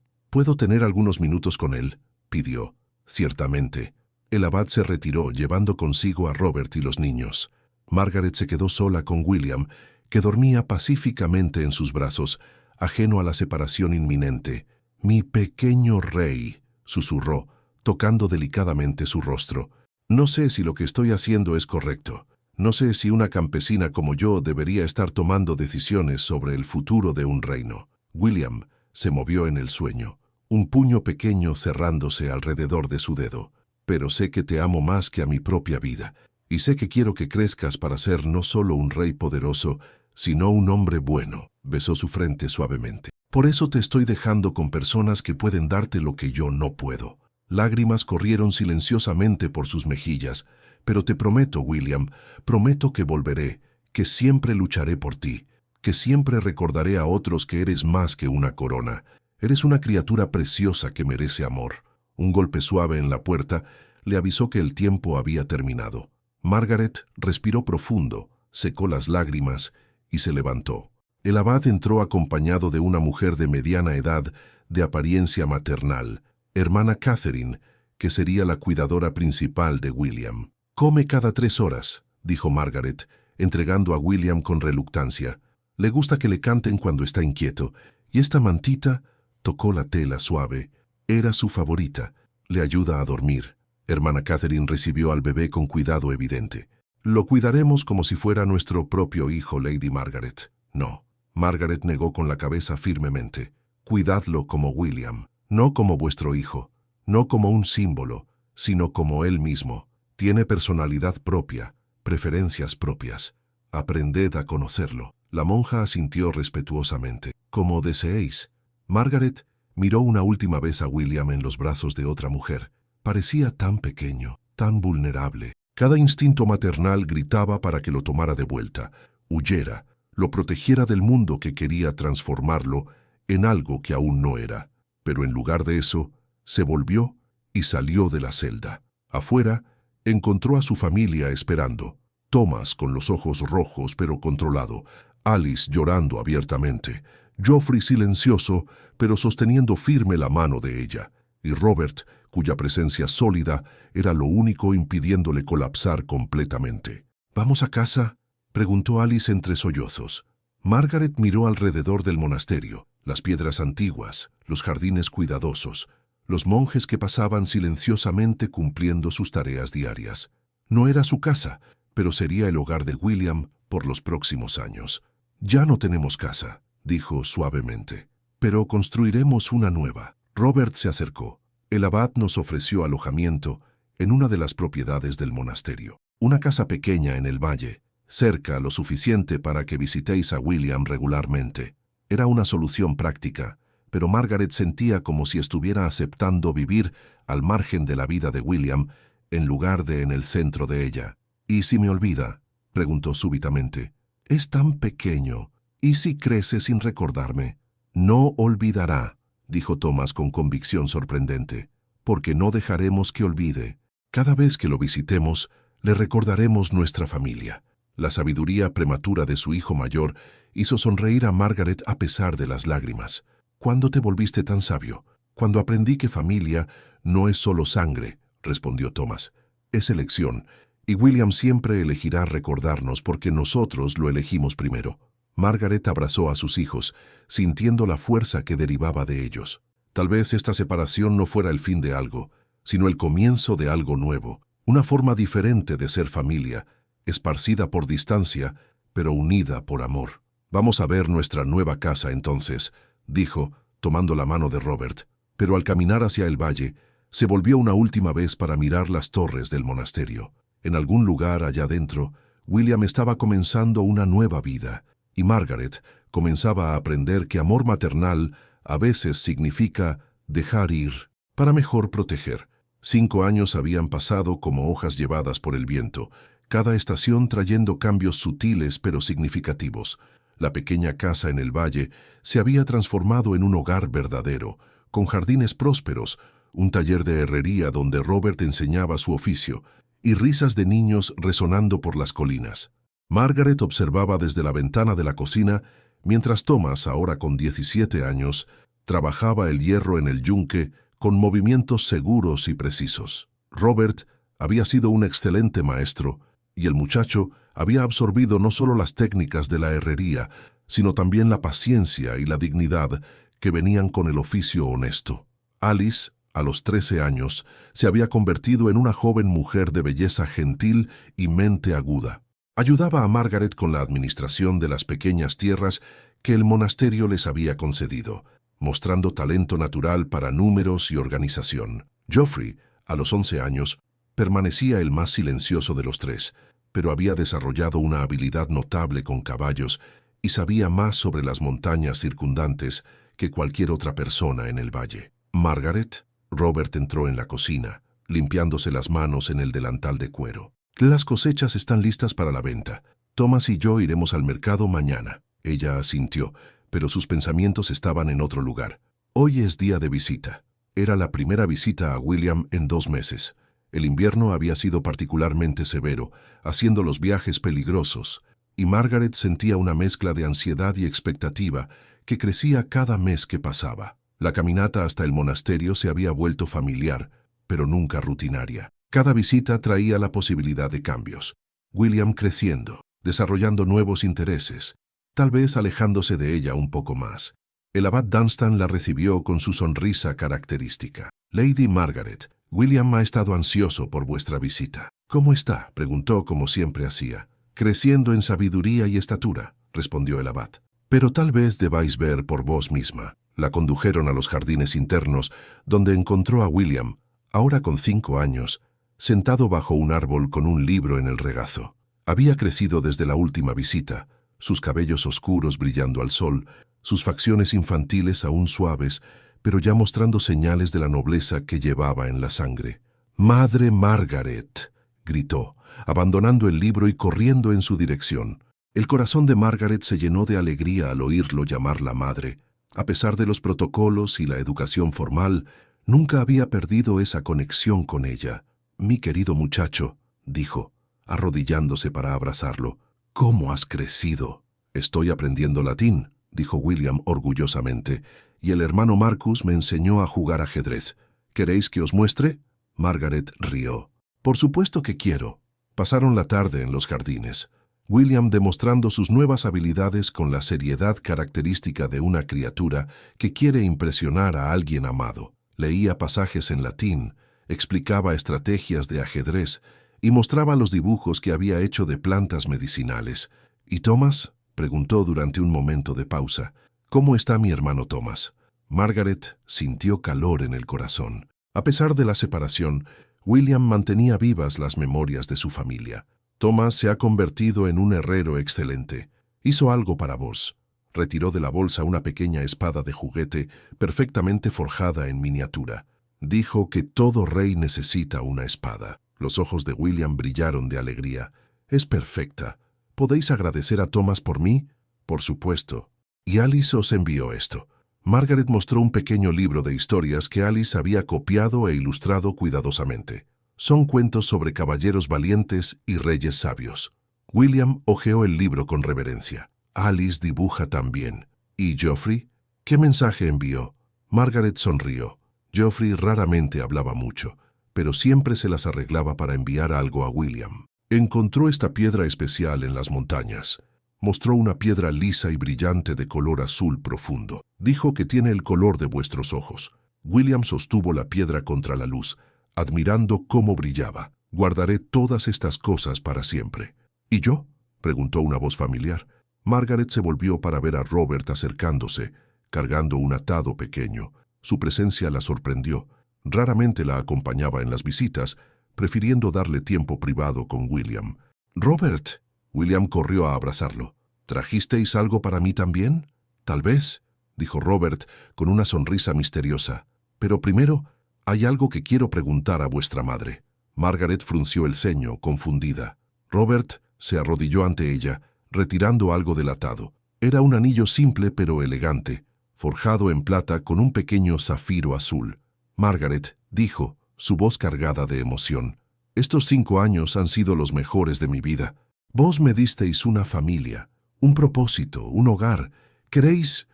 Speaker 1: tener algunos minutos con él?, pidió. Ciertamente. El abad se retiró, llevando consigo a Robert y los niños. Margaret se quedó sola con William, que dormía pacíficamente en sus brazos, ajeno a la separación inminente. «Mi pequeño rey», susurró, tocando delicadamente su rostro. «No sé si lo que estoy haciendo es correcto. No sé si una campesina como yo debería estar tomando decisiones sobre el futuro de un reino». William se movió en el sueño, un puño pequeño cerrándose alrededor de su dedo. «Pero sé que te amo más que a mi propia vida, y sé que quiero que crezcas para ser no solo un rey poderoso, sino un hombre bueno». Besó su frente suavemente. «Por eso te estoy dejando con personas que pueden darte lo que yo no puedo». Lágrimas corrieron silenciosamente por sus mejillas. «Pero te prometo, William, prometo que volveré, que siempre lucharé por ti, que siempre recordaré a otros que eres más que una corona. Eres una criatura preciosa que merece amor». Un golpe suave en la puerta le avisó que el tiempo había terminado. Margaret respiró profundo, secó las lágrimas y se levantó. El abad entró acompañado de una mujer de mediana edad, de apariencia maternal, hermana Catherine, que sería la cuidadora principal de William. «Come cada 3 horas», dijo Margaret, entregando a William con reluctancia. «Le gusta que le canten cuando está inquieto, y esta mantita», tocó la tela suave, «era su favorita. Le ayuda a dormir». Hermana Catherine recibió al bebé con cuidado evidente. «Lo cuidaremos como si fuera nuestro propio hijo, Lady Margaret». «No». Margaret negó con la cabeza firmemente. «Cuidadlo como William, no como vuestro hijo, no como un símbolo, sino como él mismo. Tiene personalidad propia, preferencias propias. Aprended a conocerlo». La monja asintió respetuosamente. «Como deseéis». Margaret miró una última vez a William en los brazos de otra mujer. Parecía tan pequeño, tan vulnerable. Cada instinto maternal gritaba para que lo tomara de vuelta, huyera, lo protegiera del mundo que quería transformarlo en algo que aún no era. Pero en lugar de eso, se volvió y salió de la celda. Afuera, encontró a su familia esperando. Thomas con los ojos rojos pero controlado, Alice llorando abiertamente, Geoffrey silencioso pero sosteniendo firme la mano de ella, y Robert, cuya presencia sólida era lo único impidiéndole colapsar completamente. «¿Vamos a casa?», preguntó Alice entre sollozos. Margaret miró alrededor del monasterio, las piedras antiguas, los jardines cuidadosos, los monjes que pasaban silenciosamente cumpliendo sus tareas diarias. No era su casa, pero sería el hogar de William por los próximos años. «Ya no tenemos casa», dijo suavemente, «pero construiremos una nueva». Robert se acercó. «El abad nos ofreció alojamiento en una de las propiedades del monasterio. Una casa pequeña en el valle, cerca lo suficiente para que visitéis a William regularmente». Era una solución práctica, pero Margaret sentía como si estuviera aceptando vivir al margen de la vida de William en lugar de en el centro de ella. «¿Y si me olvida?», preguntó súbitamente. «Es tan pequeño. ¿Y si crece sin recordarme?». «No olvidará», dijo Thomas con convicción sorprendente, «porque no dejaremos que olvide. Cada vez que lo visitemos, le recordaremos nuestra familia». La sabiduría prematura de su hijo mayor hizo sonreír a Margaret a pesar de las lágrimas. «¿Cuándo te volviste tan sabio?». «Cuando aprendí que familia no es solo sangre», respondió Thomas. «Es elección, y William siempre elegirá recordarnos porque nosotros lo elegimos primero». Margaret abrazó a sus hijos, sintiendo la fuerza que derivaba de ellos. Tal vez esta separación no fuera el fin de algo, sino el comienzo de algo nuevo, una forma diferente de ser familia, esparcida por distancia, pero unida por amor. «Vamos a ver nuestra nueva casa entonces», dijo, tomando la mano de Robert, pero al caminar hacia el valle, se volvió una última vez para mirar las torres del monasterio. En algún lugar allá dentro, William estaba comenzando una nueva vida, y Margaret comenzaba a aprender que amor maternal a veces significa dejar ir para mejor proteger. 5 años habían pasado como hojas llevadas por el viento, cada estación trayendo cambios sutiles pero significativos. La pequeña casa en el valle se había transformado en un hogar verdadero, con jardines prósperos, un taller de herrería donde Robert enseñaba su oficio, y risas de niños resonando por las colinas. Margaret observaba desde la ventana de la cocina, mientras Thomas, ahora con 17 años, trabajaba el hierro en el yunque con movimientos seguros y precisos. Robert había sido un excelente maestro, y el muchacho había absorbido no solo las técnicas de la herrería, sino también la paciencia y la dignidad que venían con el oficio honesto. Alice, a los 13 años, se había convertido en una joven mujer de belleza gentil y mente aguda. Ayudaba a Margaret con la administración de las pequeñas tierras que el monasterio les había concedido, mostrando talento natural para números y organización. Geoffrey, a los 11 años, permanecía el más silencioso de los tres, pero había desarrollado una habilidad notable con caballos y sabía más sobre las montañas circundantes que cualquier otra persona en el valle. Margaret, Robert entró en la cocina, limpiándose las manos en el delantal de cuero. «Las cosechas están listas para la venta. Thomas y yo iremos al mercado mañana». Ella asintió, pero sus pensamientos estaban en otro lugar. Hoy es día de visita. Era la primera visita a William en 2 meses. El invierno había sido particularmente severo, haciendo los viajes peligrosos, y Margaret sentía una mezcla de ansiedad y expectativa que crecía cada mes que pasaba. La caminata hasta el monasterio se había vuelto familiar, pero nunca rutinaria. Cada visita traía la posibilidad de cambios. William creciendo, desarrollando nuevos intereses, tal vez alejándose de ella un poco más. El abad Dunstan la recibió con su sonrisa característica. «Lady Margaret, William ha estado ansioso por vuestra visita». «¿Cómo está?», preguntó como siempre hacía. «Creciendo en sabiduría y estatura», respondió el abad. «Pero tal vez debáis ver por vos misma». La condujeron a los jardines internos, donde encontró a William, ahora con 5 años, sentado bajo un árbol con un libro en el regazo. Había crecido desde la última visita, sus cabellos oscuros brillando al sol, sus facciones infantiles aún suaves, pero ya mostrando señales de la nobleza que llevaba en la sangre. «Madre Margaret», gritó, abandonando el libro y corriendo en su dirección. El corazón de Margaret se llenó de alegría al oírlo llamarla madre. A pesar de los protocolos y la educación formal, nunca había perdido esa conexión con ella. «Mi querido muchacho», dijo, arrodillándose para abrazarlo. «¿Cómo has crecido?» «Estoy aprendiendo latín», dijo William orgullosamente, «y el hermano Marcus me enseñó a jugar ajedrez. ¿Queréis que os muestre?» Margaret rió. «Por supuesto que quiero». Pasaron la tarde en los jardines, William demostrando sus nuevas habilidades con la seriedad característica de una criatura que quiere impresionar a alguien amado. Leía pasajes en latín, explicaba estrategias de ajedrez y mostraba los dibujos que había hecho de plantas medicinales. «¿Y Thomas?», preguntó durante un momento de pausa. «¿Cómo está mi hermano Thomas?». Margaret sintió calor en el corazón. A pesar de la separación, William mantenía vivas las memorias de su familia. «Thomas se ha convertido en un herrero excelente. Hizo algo para vos». Retiró de la bolsa una pequeña espada de juguete perfectamente forjada en miniatura. Dijo que todo rey necesita una espada. Los ojos de William brillaron de alegría. «Es perfecta. ¿Podéis agradecer a Thomas por mí?» «Por supuesto». «Y Alice os envió esto». Margaret mostró un pequeño libro de historias que Alice había copiado e ilustrado cuidadosamente. Son cuentos sobre caballeros valientes y reyes sabios. William hojeó el libro con reverencia. «Alice dibuja también». «¿Y Geoffrey? ¿Qué mensaje envió?» Margaret sonrió. Geoffrey raramente hablaba mucho, pero siempre se las arreglaba para enviar algo a William. «Encontró esta piedra especial en las montañas». Mostró una piedra lisa y brillante de color azul profundo. Dijo que tiene el color de vuestros ojos. William sostuvo la piedra contra la luz, admirando cómo brillaba. «Guardaré todas estas cosas para siempre». «¿Y yo?», preguntó una voz familiar. Margaret se volvió para ver a Robert acercándose, cargando un atado pequeño. Su presencia la sorprendió. Raramente la acompañaba en las visitas, prefiriendo darle tiempo privado con William. «Robert», William corrió a abrazarlo. «¿Trajisteis algo para mí también?» «Tal vez», dijo Robert con una sonrisa misteriosa. «Pero primero, hay algo que quiero preguntar a vuestra madre». Margaret frunció el ceño, confundida. Robert se arrodilló ante ella, retirando algo del atado. Era un anillo simple pero elegante, forjado en plata con un pequeño zafiro azul. «Margaret», dijo, su voz cargada de emoción, «estos 5 años han sido los mejores de mi vida. Vos me disteis una familia, un propósito, un hogar. ¿Queréis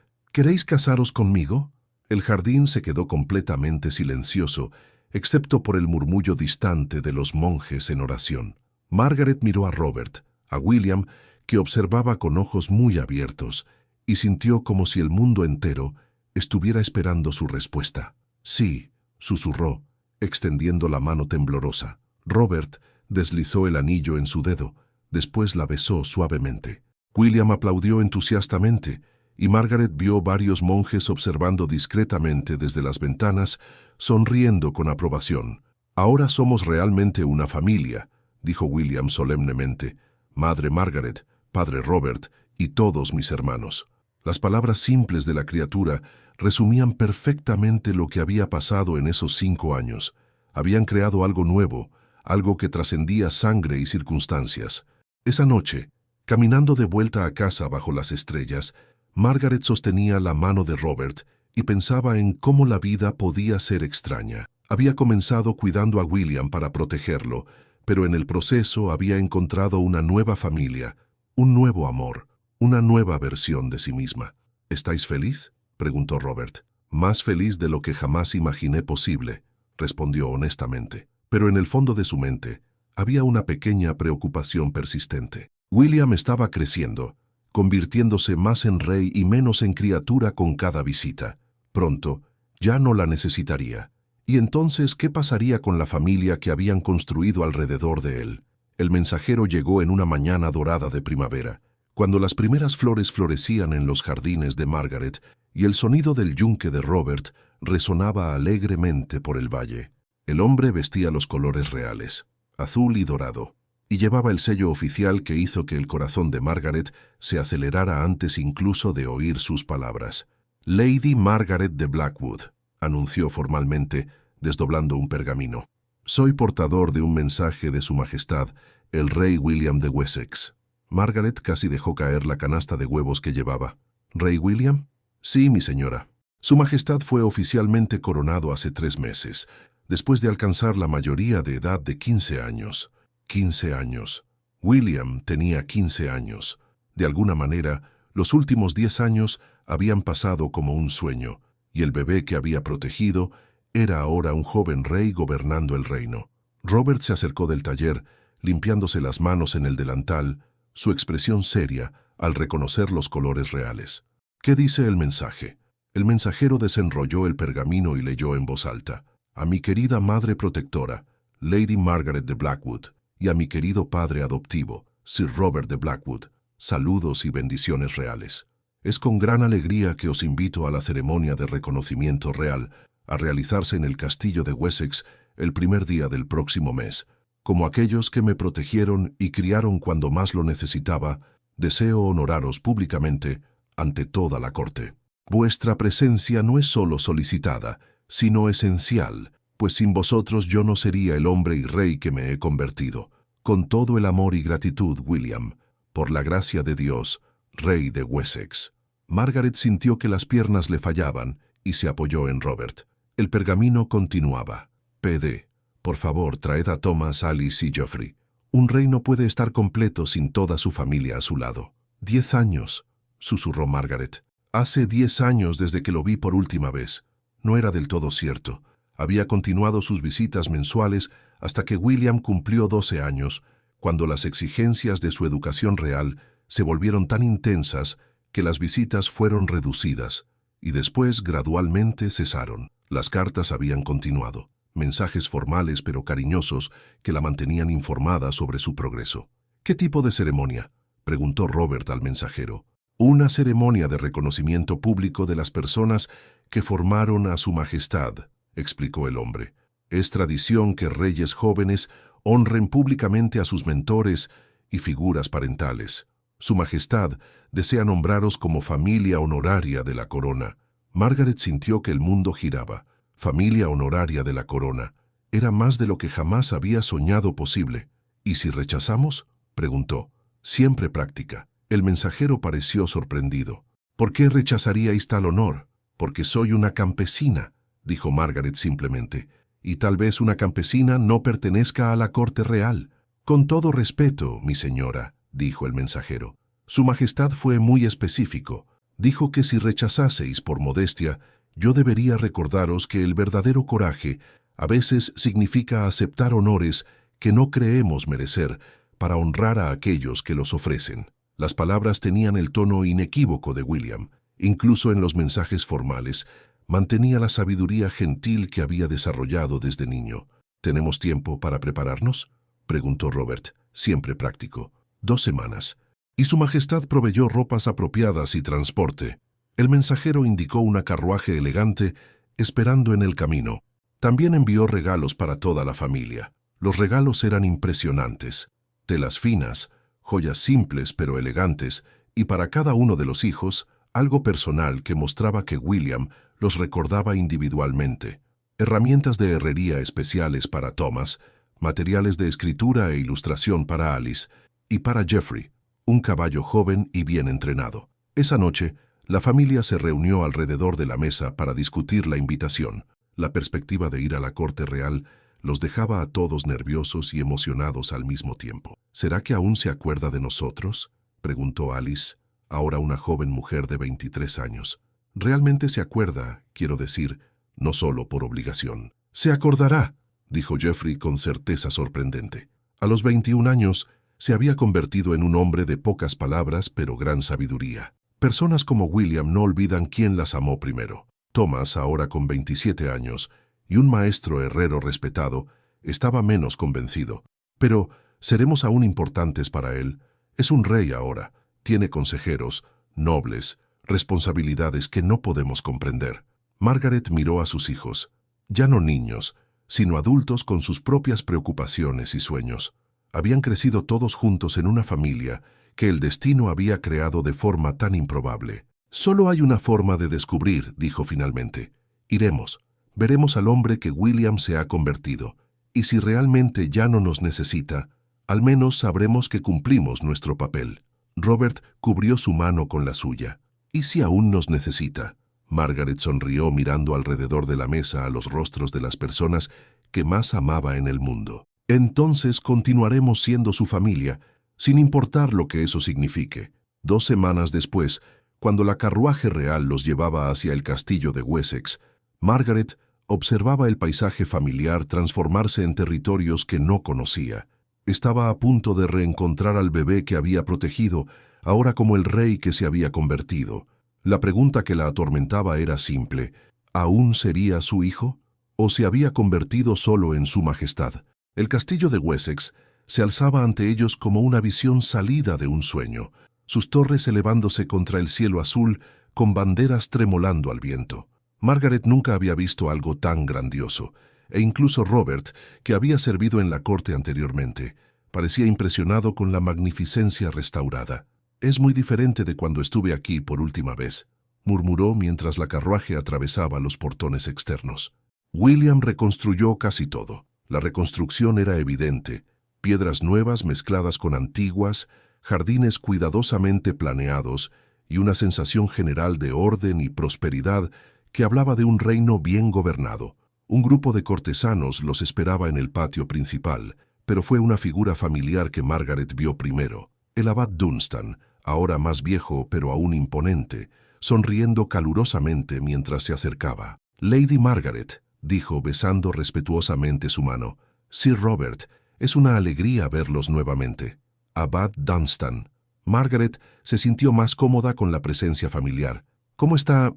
Speaker 1: casaros conmigo?» El jardín se quedó completamente silencioso, excepto por el murmullo distante de los monjes en oración. Margaret miró a Robert, a William, que observaba con ojos muy abiertos, y sintió como si el mundo entero estuviera esperando su respuesta. «Sí», susurró, extendiendo la mano temblorosa. Robert deslizó el anillo en su dedo, después la besó suavemente. William aplaudió entusiastamente, y Margaret vio varios monjes observando discretamente desde las ventanas, sonriendo con aprobación. «Ahora somos realmente una familia», dijo William solemnemente. «Madre Margaret, padre Robert y todos mis hermanos». Las palabras simples de la criatura resumían perfectamente lo que había pasado en esos 5 años. Habían creado algo nuevo, algo que trascendía sangre y circunstancias. Esa noche, caminando de vuelta a casa bajo las estrellas, Margaret sostenía la mano de Robert y pensaba en cómo la vida podía ser extraña. Había comenzado cuidando a William para protegerlo, pero en el proceso había encontrado una nueva familia, un nuevo amor, una nueva versión de sí misma. «¿Estáis feliz?», preguntó Robert. «Más feliz de lo que jamás imaginé posible», respondió honestamente. Pero en el fondo de su mente había una pequeña preocupación persistente. William estaba creciendo, convirtiéndose más en rey y menos en criatura con cada visita. Pronto, ya no la necesitaría. ¿Y entonces qué pasaría con la familia que habían construido alrededor de él? El mensajero llegó en una mañana dorada de primavera, cuando las primeras flores florecían en los jardines de Margaret y el sonido del yunque de Robert resonaba alegremente por el valle. El hombre vestía los colores reales, azul y dorado, y llevaba el sello oficial que hizo que el corazón de Margaret se acelerara antes incluso de oír sus palabras. «Lady Margaret de Blackwood», anunció formalmente, desdoblando un pergamino. «Soy portador de un mensaje de Su Majestad, el rey William de Wessex». Margaret casi dejó caer la canasta de huevos que llevaba. «¿Rey William?» «Sí, mi señora. Su Majestad fue oficialmente coronado hace 3 meses, después de alcanzar la mayoría de edad de 15 años. 15 años. William tenía 15 años. De alguna manera, los últimos 10 años habían pasado como un sueño, y el bebé que había protegido era ahora un joven rey gobernando el reino. Robert se acercó del taller, limpiándose las manos en el delantal, su expresión seria al reconocer los colores reales. «¿Qué dice el mensaje?» El mensajero desenrolló el pergamino y leyó en voz alta. «A mi querida madre protectora, Lady Margaret de Blackwood, y a mi querido padre adoptivo, Sir Robert de Blackwood, saludos y bendiciones reales. Es con gran alegría que os invito a la ceremonia de reconocimiento real, a realizarse en el castillo de Wessex el primer día del próximo mes. Como aquellos que me protegieron y criaron cuando más lo necesitaba, deseo honoraros públicamente ante toda la corte. Vuestra presencia no es solo solicitada, sino esencial, pues sin vosotros yo no sería el hombre y rey que me he convertido. Con todo el amor y gratitud, William, por la gracia de Dios, rey de Wessex». Margaret sintió que las piernas le fallaban y se apoyó en Robert. El pergamino continuaba. «PD. Por favor, traed a Thomas, Alice y Geoffrey. Un rey no puede estar completo sin toda su familia a su lado». «10 años», susurró Margaret. «Hace 10 años desde que lo vi por última vez». No era del todo cierto. Había continuado sus visitas mensuales hasta que William cumplió 12 años, cuando las exigencias de su educación real se volvieron tan intensas que las visitas fueron reducidas, y después gradualmente cesaron. Las cartas habían continuado, mensajes formales pero cariñosos que la mantenían informada sobre su progreso. «¿Qué tipo de ceremonia?», preguntó Robert al mensajero. Una ceremonia de reconocimiento público de las personas que formaron a Su Majestad, explicó el hombre. Es tradición que reyes jóvenes honren públicamente a sus mentores y figuras parentales. Su Majestad desea nombraros como familia honoraria de la corona. Margaret sintió que el mundo giraba. Familia honoraria de la corona. Era más de lo que jamás había soñado posible. ¿Y si rechazamos?, preguntó. Siempre práctica. El mensajero pareció sorprendido. ¿Por qué rechazaríais tal honor? Porque soy una campesina, dijo Margaret simplemente. Y tal vez una campesina no pertenezca a la corte real. Con todo respeto, mi señora, dijo el mensajero. Su Majestad fue muy específico. Dijo que si rechazaseis por modestia, yo debería recordaros que el verdadero coraje a veces significa aceptar honores que no creemos merecer para honrar a aquellos que los ofrecen. Las palabras tenían el tono inequívoco de William. Incluso en los mensajes formales, mantenía la sabiduría gentil que había desarrollado desde niño. ¿Tenemos tiempo para prepararnos?, preguntó Robert, siempre práctico. 2 semanas. Y Su Majestad proveyó ropas apropiadas y transporte. El mensajero indicó una carruaje elegante esperando en el camino. También envió regalos para toda la familia. Los regalos eran impresionantes. Telas finas, joyas simples pero elegantes, y para cada uno de los hijos, algo personal que mostraba que William los recordaba individualmente. Herramientas de herrería especiales para Thomas, materiales de escritura e ilustración para Alice, y para Jeffrey, un caballo joven y bien entrenado. Esa noche, la familia se reunió alrededor de la mesa para discutir la invitación. La perspectiva de ir a la corte real los dejaba a todos nerviosos y emocionados al mismo tiempo. ¿Será que aún se acuerda de nosotros?, preguntó Alice, ahora una joven mujer de 23 años. Realmente se acuerda, quiero decir, no solo por obligación. Se acordará, dijo Jeffrey con certeza sorprendente. A los 21 años, se había convertido en un hombre de pocas palabras pero gran sabiduría. Personas como William no olvidan quién las amó primero. Thomas, ahora con 27 años, y un maestro herrero respetado, estaba menos convencido. Pero seremos aún importantes para él. Es un rey ahora, tiene consejeros, nobles, responsabilidades que no podemos comprender. Margaret miró a sus hijos, ya no niños, sino adultos con sus propias preocupaciones y sueños. Habían crecido todos juntos en una familia que el destino había creado de forma tan improbable. Solo hay una forma de descubrir, dijo finalmente. Iremos, veremos al hombre que William se ha convertido, y si realmente ya no nos necesita, al menos sabremos que cumplimos nuestro papel. Robert cubrió su mano con la suya. ¿Y si aún nos necesita? Margaret sonrió mirando alrededor de la mesa a los rostros de las personas que más amaba en el mundo. Entonces continuaremos siendo su familia, sin importar lo que eso signifique. 2 semanas después, cuando la carruaje real los llevaba hacia el castillo de Wessex, Margaret observaba el paisaje familiar transformarse en territorios que no conocía. Estaba a punto de reencontrar al bebé que había protegido, ahora como el rey que se había convertido. La pregunta que la atormentaba era simple: ¿aún sería su hijo? ¿O se había convertido solo en Su Majestad? El castillo de Wessex se alzaba ante ellos como una visión salida de un sueño, sus torres elevándose contra el cielo azul con banderas tremolando al viento. Margaret nunca había visto algo tan grandioso, e incluso Robert, que había servido en la corte anteriormente, parecía impresionado con la magnificencia restaurada. «Es muy diferente de cuando estuve aquí por última vez», murmuró mientras la carruaje atravesaba los portones externos. William reconstruyó casi todo. La reconstrucción era evidente: piedras nuevas mezcladas con antiguas, jardines cuidadosamente planeados y una sensación general de orden y prosperidad que hablaba de un reino bien gobernado. Un grupo de cortesanos los esperaba en el patio principal, pero fue una figura familiar que Margaret vio primero: el abad Dunstan, ahora más viejo pero aún imponente, sonriendo calurosamente mientras se acercaba. «Lady Margaret», dijo besando respetuosamente su mano. «Sir Robert, es una alegría verlos nuevamente». Abad Dunstan. Margaret se sintió más cómoda con la presencia familiar. ¿Cómo está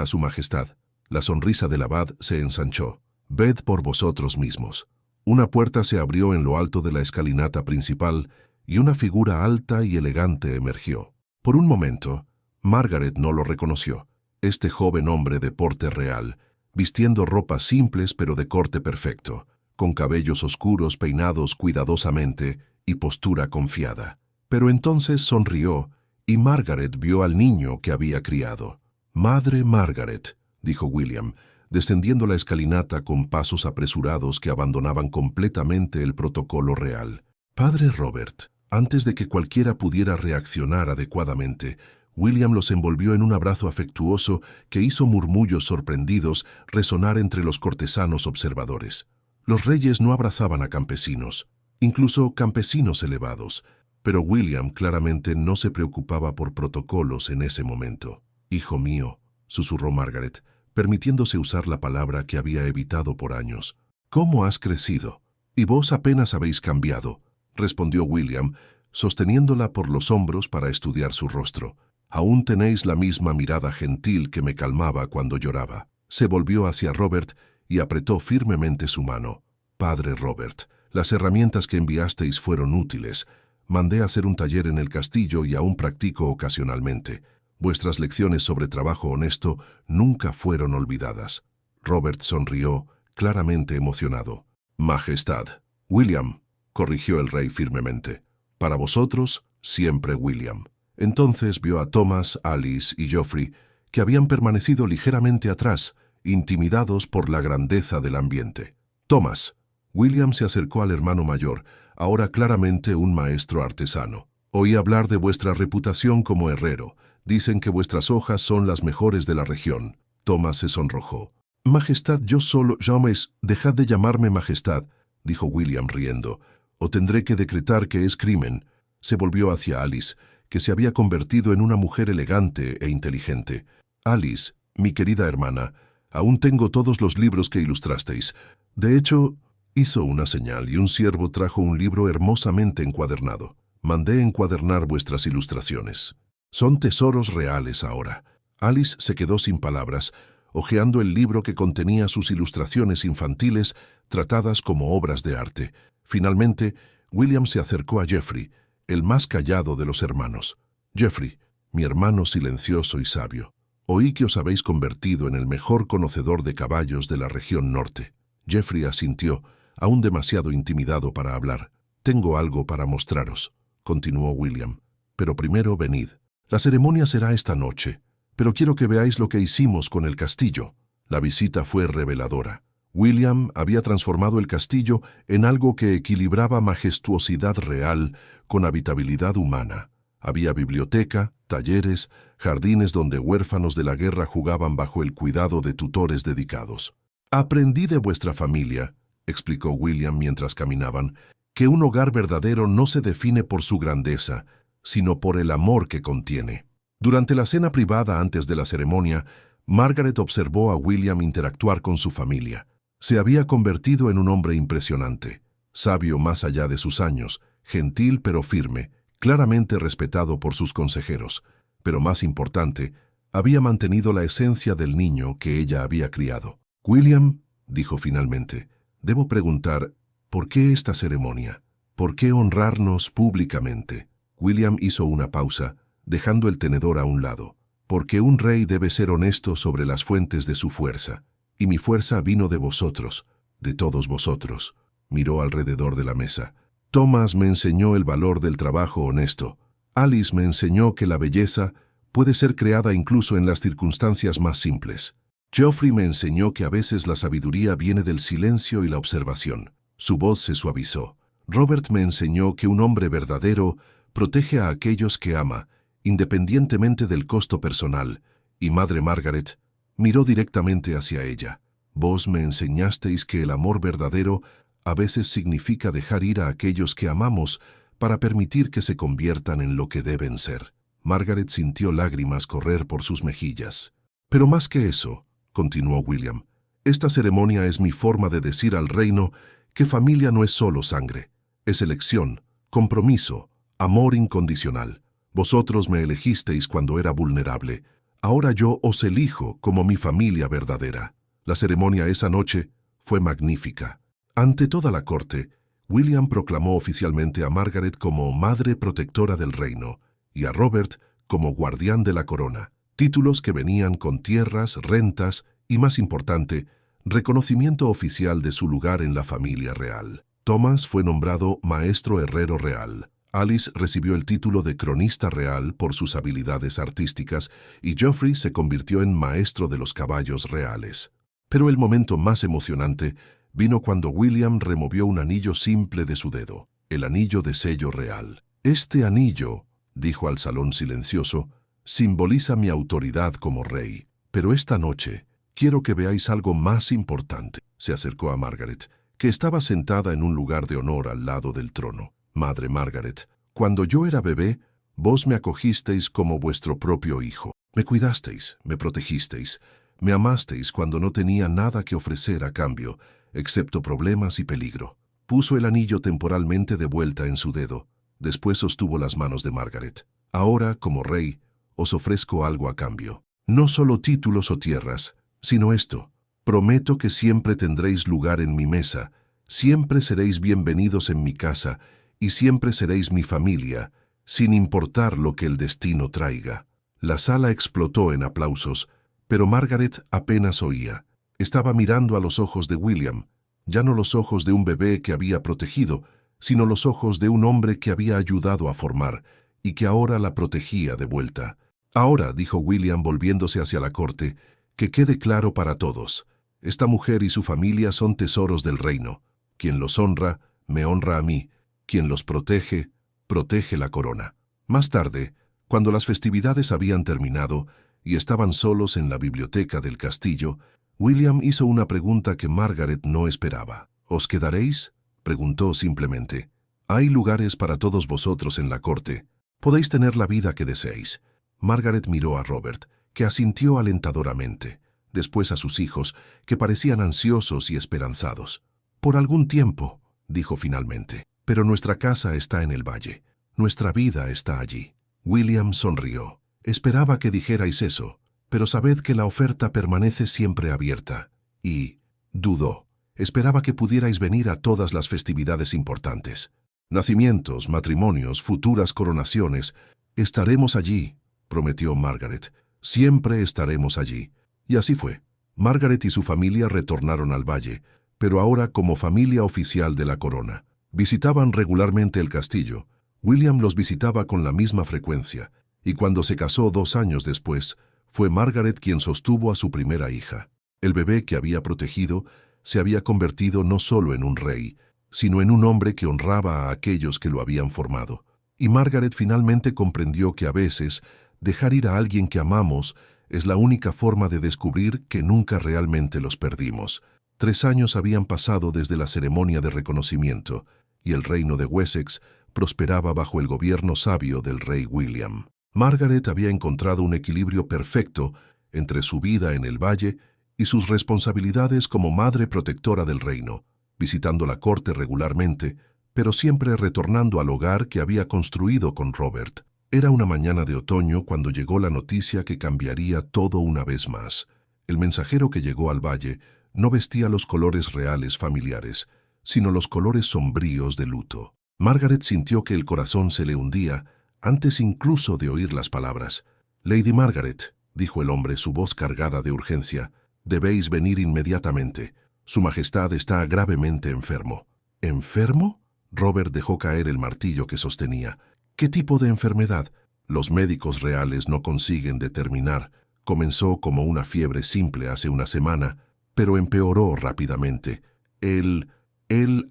Speaker 1: Su Majestad?» La sonrisa del abad se ensanchó. «Ved por vosotros mismos». Una puerta se abrió en lo alto de la escalinata principal y una figura alta y elegante emergió. Por un momento, Margaret no lo reconoció. Este joven hombre de porte real, vistiendo ropas simples pero de corte perfecto, con cabellos oscuros peinados cuidadosamente y postura confiada. Pero entonces sonrió y Margaret vio al niño que había criado. «Madre Margaret», dijo William, descendiendo la escalinata con pasos apresurados que abandonaban completamente el protocolo real. «Padre Robert». Antes de que cualquiera pudiera reaccionar adecuadamente, William los envolvió en un abrazo afectuoso que hizo murmullos sorprendidos resonar entre los cortesanos observadores. Los reyes no abrazaban a campesinos, incluso campesinos elevados, pero William claramente no se preocupaba por protocolos en ese momento. «Hijo mío», susurró Margaret, permitiéndose usar la palabra que había evitado por años. «¿Cómo has crecido? Y vos apenas habéis cambiado», respondió William, sosteniéndola por los hombros para estudiar su rostro. «Aún tenéis la misma mirada gentil que me calmaba cuando lloraba». Se volvió hacia Robert y apretó firmemente su mano. «Padre Robert, las herramientas que enviasteis fueron útiles. Mandé a hacer un taller en el castillo y aún practico ocasionalmente. Vuestras lecciones sobre trabajo honesto nunca fueron olvidadas». Robert sonrió, claramente emocionado. «Majestad». «William», corrigió el rey firmemente. «Para vosotros, siempre William». Entonces vio a Thomas, Alice y Geoffrey, que habían permanecido ligeramente atrás, intimidados por la grandeza del ambiente. «Thomas». William se acercó al hermano mayor, ahora claramente un maestro artesano. «Oí hablar de vuestra reputación como herrero. Dicen que vuestras hojas son las mejores de la región». Thomas se sonrojó. «Majestad, yo solo llames, dejad de llamarme majestad», dijo William riendo, «o tendré que decretar que es crimen». Se volvió hacia Alice, que se había convertido en una mujer elegante e inteligente. «Alice, mi querida hermana, aún tengo todos los libros que ilustrasteis. De hecho», hizo una señal y un siervo trajo un libro hermosamente encuadernado. «Mandé encuadernar vuestras ilustraciones. Son tesoros reales ahora». Alice se quedó sin palabras, hojeando el libro que contenía sus ilustraciones infantiles tratadas como obras de arte. Finalmente, William se acercó a Geoffrey, el más callado de los hermanos. «Geoffrey, mi hermano silencioso y sabio, oí que os habéis convertido en el mejor conocedor de caballos de la región norte». Geoffrey asintió, aún demasiado intimidado para hablar. «Tengo algo para mostraros», continuó William. «Pero primero venid. La ceremonia será esta noche, pero quiero que veáis lo que hicimos con el castillo». La visita fue reveladora. William había transformado el castillo en algo que equilibraba majestuosidad real con habitabilidad humana. Había biblioteca, talleres, jardines donde huérfanos de la guerra jugaban bajo el cuidado de tutores dedicados. «Aprendí de vuestra familia», explicó William mientras caminaban, «que un hogar verdadero no se define por su grandeza, sino por el amor que contiene». Durante la cena privada antes de la ceremonia, Margaret observó a William interactuar con su familia. Se había convertido en un hombre impresionante, sabio más allá de sus años, gentil pero firme, claramente respetado por sus consejeros, pero más importante, había mantenido la esencia del niño que ella había criado. «William», dijo finalmente, «debo preguntar, ¿por qué esta ceremonia? ¿Por qué honrarnos públicamente?» William hizo una pausa, dejando el tenedor a un lado. «Porque un rey debe ser honesto sobre las fuentes de su fuerza. Y mi fuerza vino de vosotros, de todos vosotros». Miró alrededor de la mesa. «Thomas me enseñó el valor del trabajo honesto. Alice me enseñó que la belleza puede ser creada incluso en las circunstancias más simples. Geoffrey me enseñó que a veces la sabiduría viene del silencio y la observación». Su voz se suavizó. «Robert me enseñó que un hombre verdadero protege a aquellos que ama, independientemente del costo personal». Y Madre Margaret miró directamente hacia ella. «Vos me enseñasteis que el amor verdadero a veces significa dejar ir a aquellos que amamos para permitir que se conviertan en lo que deben ser». Margaret sintió lágrimas correr por sus mejillas. «Pero más que eso», continuó William, «esta ceremonia es mi forma de decir al reino que familia no es solo sangre, es elección, compromiso, amor incondicional. Vosotros me elegisteis cuando era vulnerable. Ahora yo os elijo como mi familia verdadera». La ceremonia esa noche fue magnífica. Ante toda la corte, William proclamó oficialmente a Margaret como Madre Protectora del Reino y a Robert como Guardián de la Corona, títulos que venían con tierras, rentas y, más importante, reconocimiento oficial de su lugar en la familia real. Thomas fue nombrado Maestro Herrero Real. Alice recibió el título de Cronista Real por sus habilidades artísticas y Geoffrey se convirtió en Maestro de los Caballos Reales. Pero el momento más emocionante vino cuando William removió un anillo simple de su dedo, el anillo de sello real. Este anillo, dijo al salón silencioso, simboliza mi autoridad como rey. Pero esta noche quiero que veáis algo más importante. Se acercó a Margaret, que estaba sentada en un lugar de honor al lado del trono. Madre Margaret, cuando yo era bebé, vos me acogisteis como vuestro propio hijo. Me cuidasteis, me protegisteis, me amasteis cuando no tenía nada que ofrecer a cambio, excepto problemas y peligro. Puso el anillo temporalmente de vuelta en su dedo. Después sostuvo las manos de Margaret. Ahora, como rey, os ofrezco algo a cambio. No solo títulos o tierras, sino esto. Prometo que siempre tendréis lugar en mi mesa, siempre seréis bienvenidos en mi casa, y siempre seréis mi familia, sin importar lo que el destino traiga. La sala explotó en aplausos, pero Margaret apenas oía. Estaba mirando a los ojos de William, ya no los ojos de un bebé que había protegido, sino los ojos de un hombre que había ayudado a formar, y que ahora la protegía de vuelta. Ahora, dijo William volviéndose hacia la corte, que quede claro para todos. Esta mujer y su familia son tesoros del reino. Quien los honra, me honra a mí. Quien los protege, protege la corona. Más tarde, cuando las festividades habían terminado y estaban solos en la biblioteca del castillo, William hizo una pregunta que Margaret no esperaba. ¿Os quedaréis?, preguntó simplemente. Hay lugares para todos vosotros en la corte. Podéis tener la vida que deseéis. Margaret miró a Robert, que asintió alentadoramente, después a sus hijos, que parecían ansiosos y esperanzados. Por algún tiempo, dijo finalmente. Pero nuestra casa está en el valle. Nuestra vida está allí. William sonrió. Esperaba que dijerais eso, pero sabed que la oferta permanece siempre abierta. Y dudó. Esperaba que pudierais venir a todas las festividades importantes. Nacimientos, matrimonios, futuras coronaciones. Estaremos allí, prometió Margaret. Siempre estaremos allí. Y así fue. Margaret y su familia retornaron al valle, pero ahora como familia oficial de la corona. Visitaban regularmente el castillo. William los visitaba con la misma frecuencia, y cuando se casó 2 años después, fue Margaret quien sostuvo a su primera hija. El bebé que había protegido se había convertido no solo en un rey, sino en un hombre que honraba a aquellos que lo habían formado. Y Margaret finalmente comprendió que a veces dejar ir a alguien que amamos es la única forma de descubrir que nunca realmente los perdimos. 3 años habían pasado desde la ceremonia de reconocimiento, y el reino de Wessex prosperaba bajo el gobierno sabio del rey William. Margaret había encontrado un equilibrio perfecto entre su vida en el valle y sus responsabilidades como madre protectora del reino, visitando la corte regularmente, pero siempre retornando al hogar que había construido con Robert. Era una mañana de otoño cuando llegó la noticia que cambiaría todo una vez más. El mensajero que llegó al valle no vestía los colores reales familiares, sino los colores sombríos de luto. Margaret sintió que el corazón se le hundía antes incluso de oír las palabras. «Lady Margaret», dijo el hombre, su voz cargada de urgencia, «debéis venir inmediatamente. Su Majestad está gravemente enfermo». «¿Enfermo?». Robert dejó caer el martillo que sostenía. «¿Qué tipo de enfermedad?». «Los médicos reales no consiguen determinar. Comenzó como una fiebre simple hace una semana, pero empeoró rápidamente. Él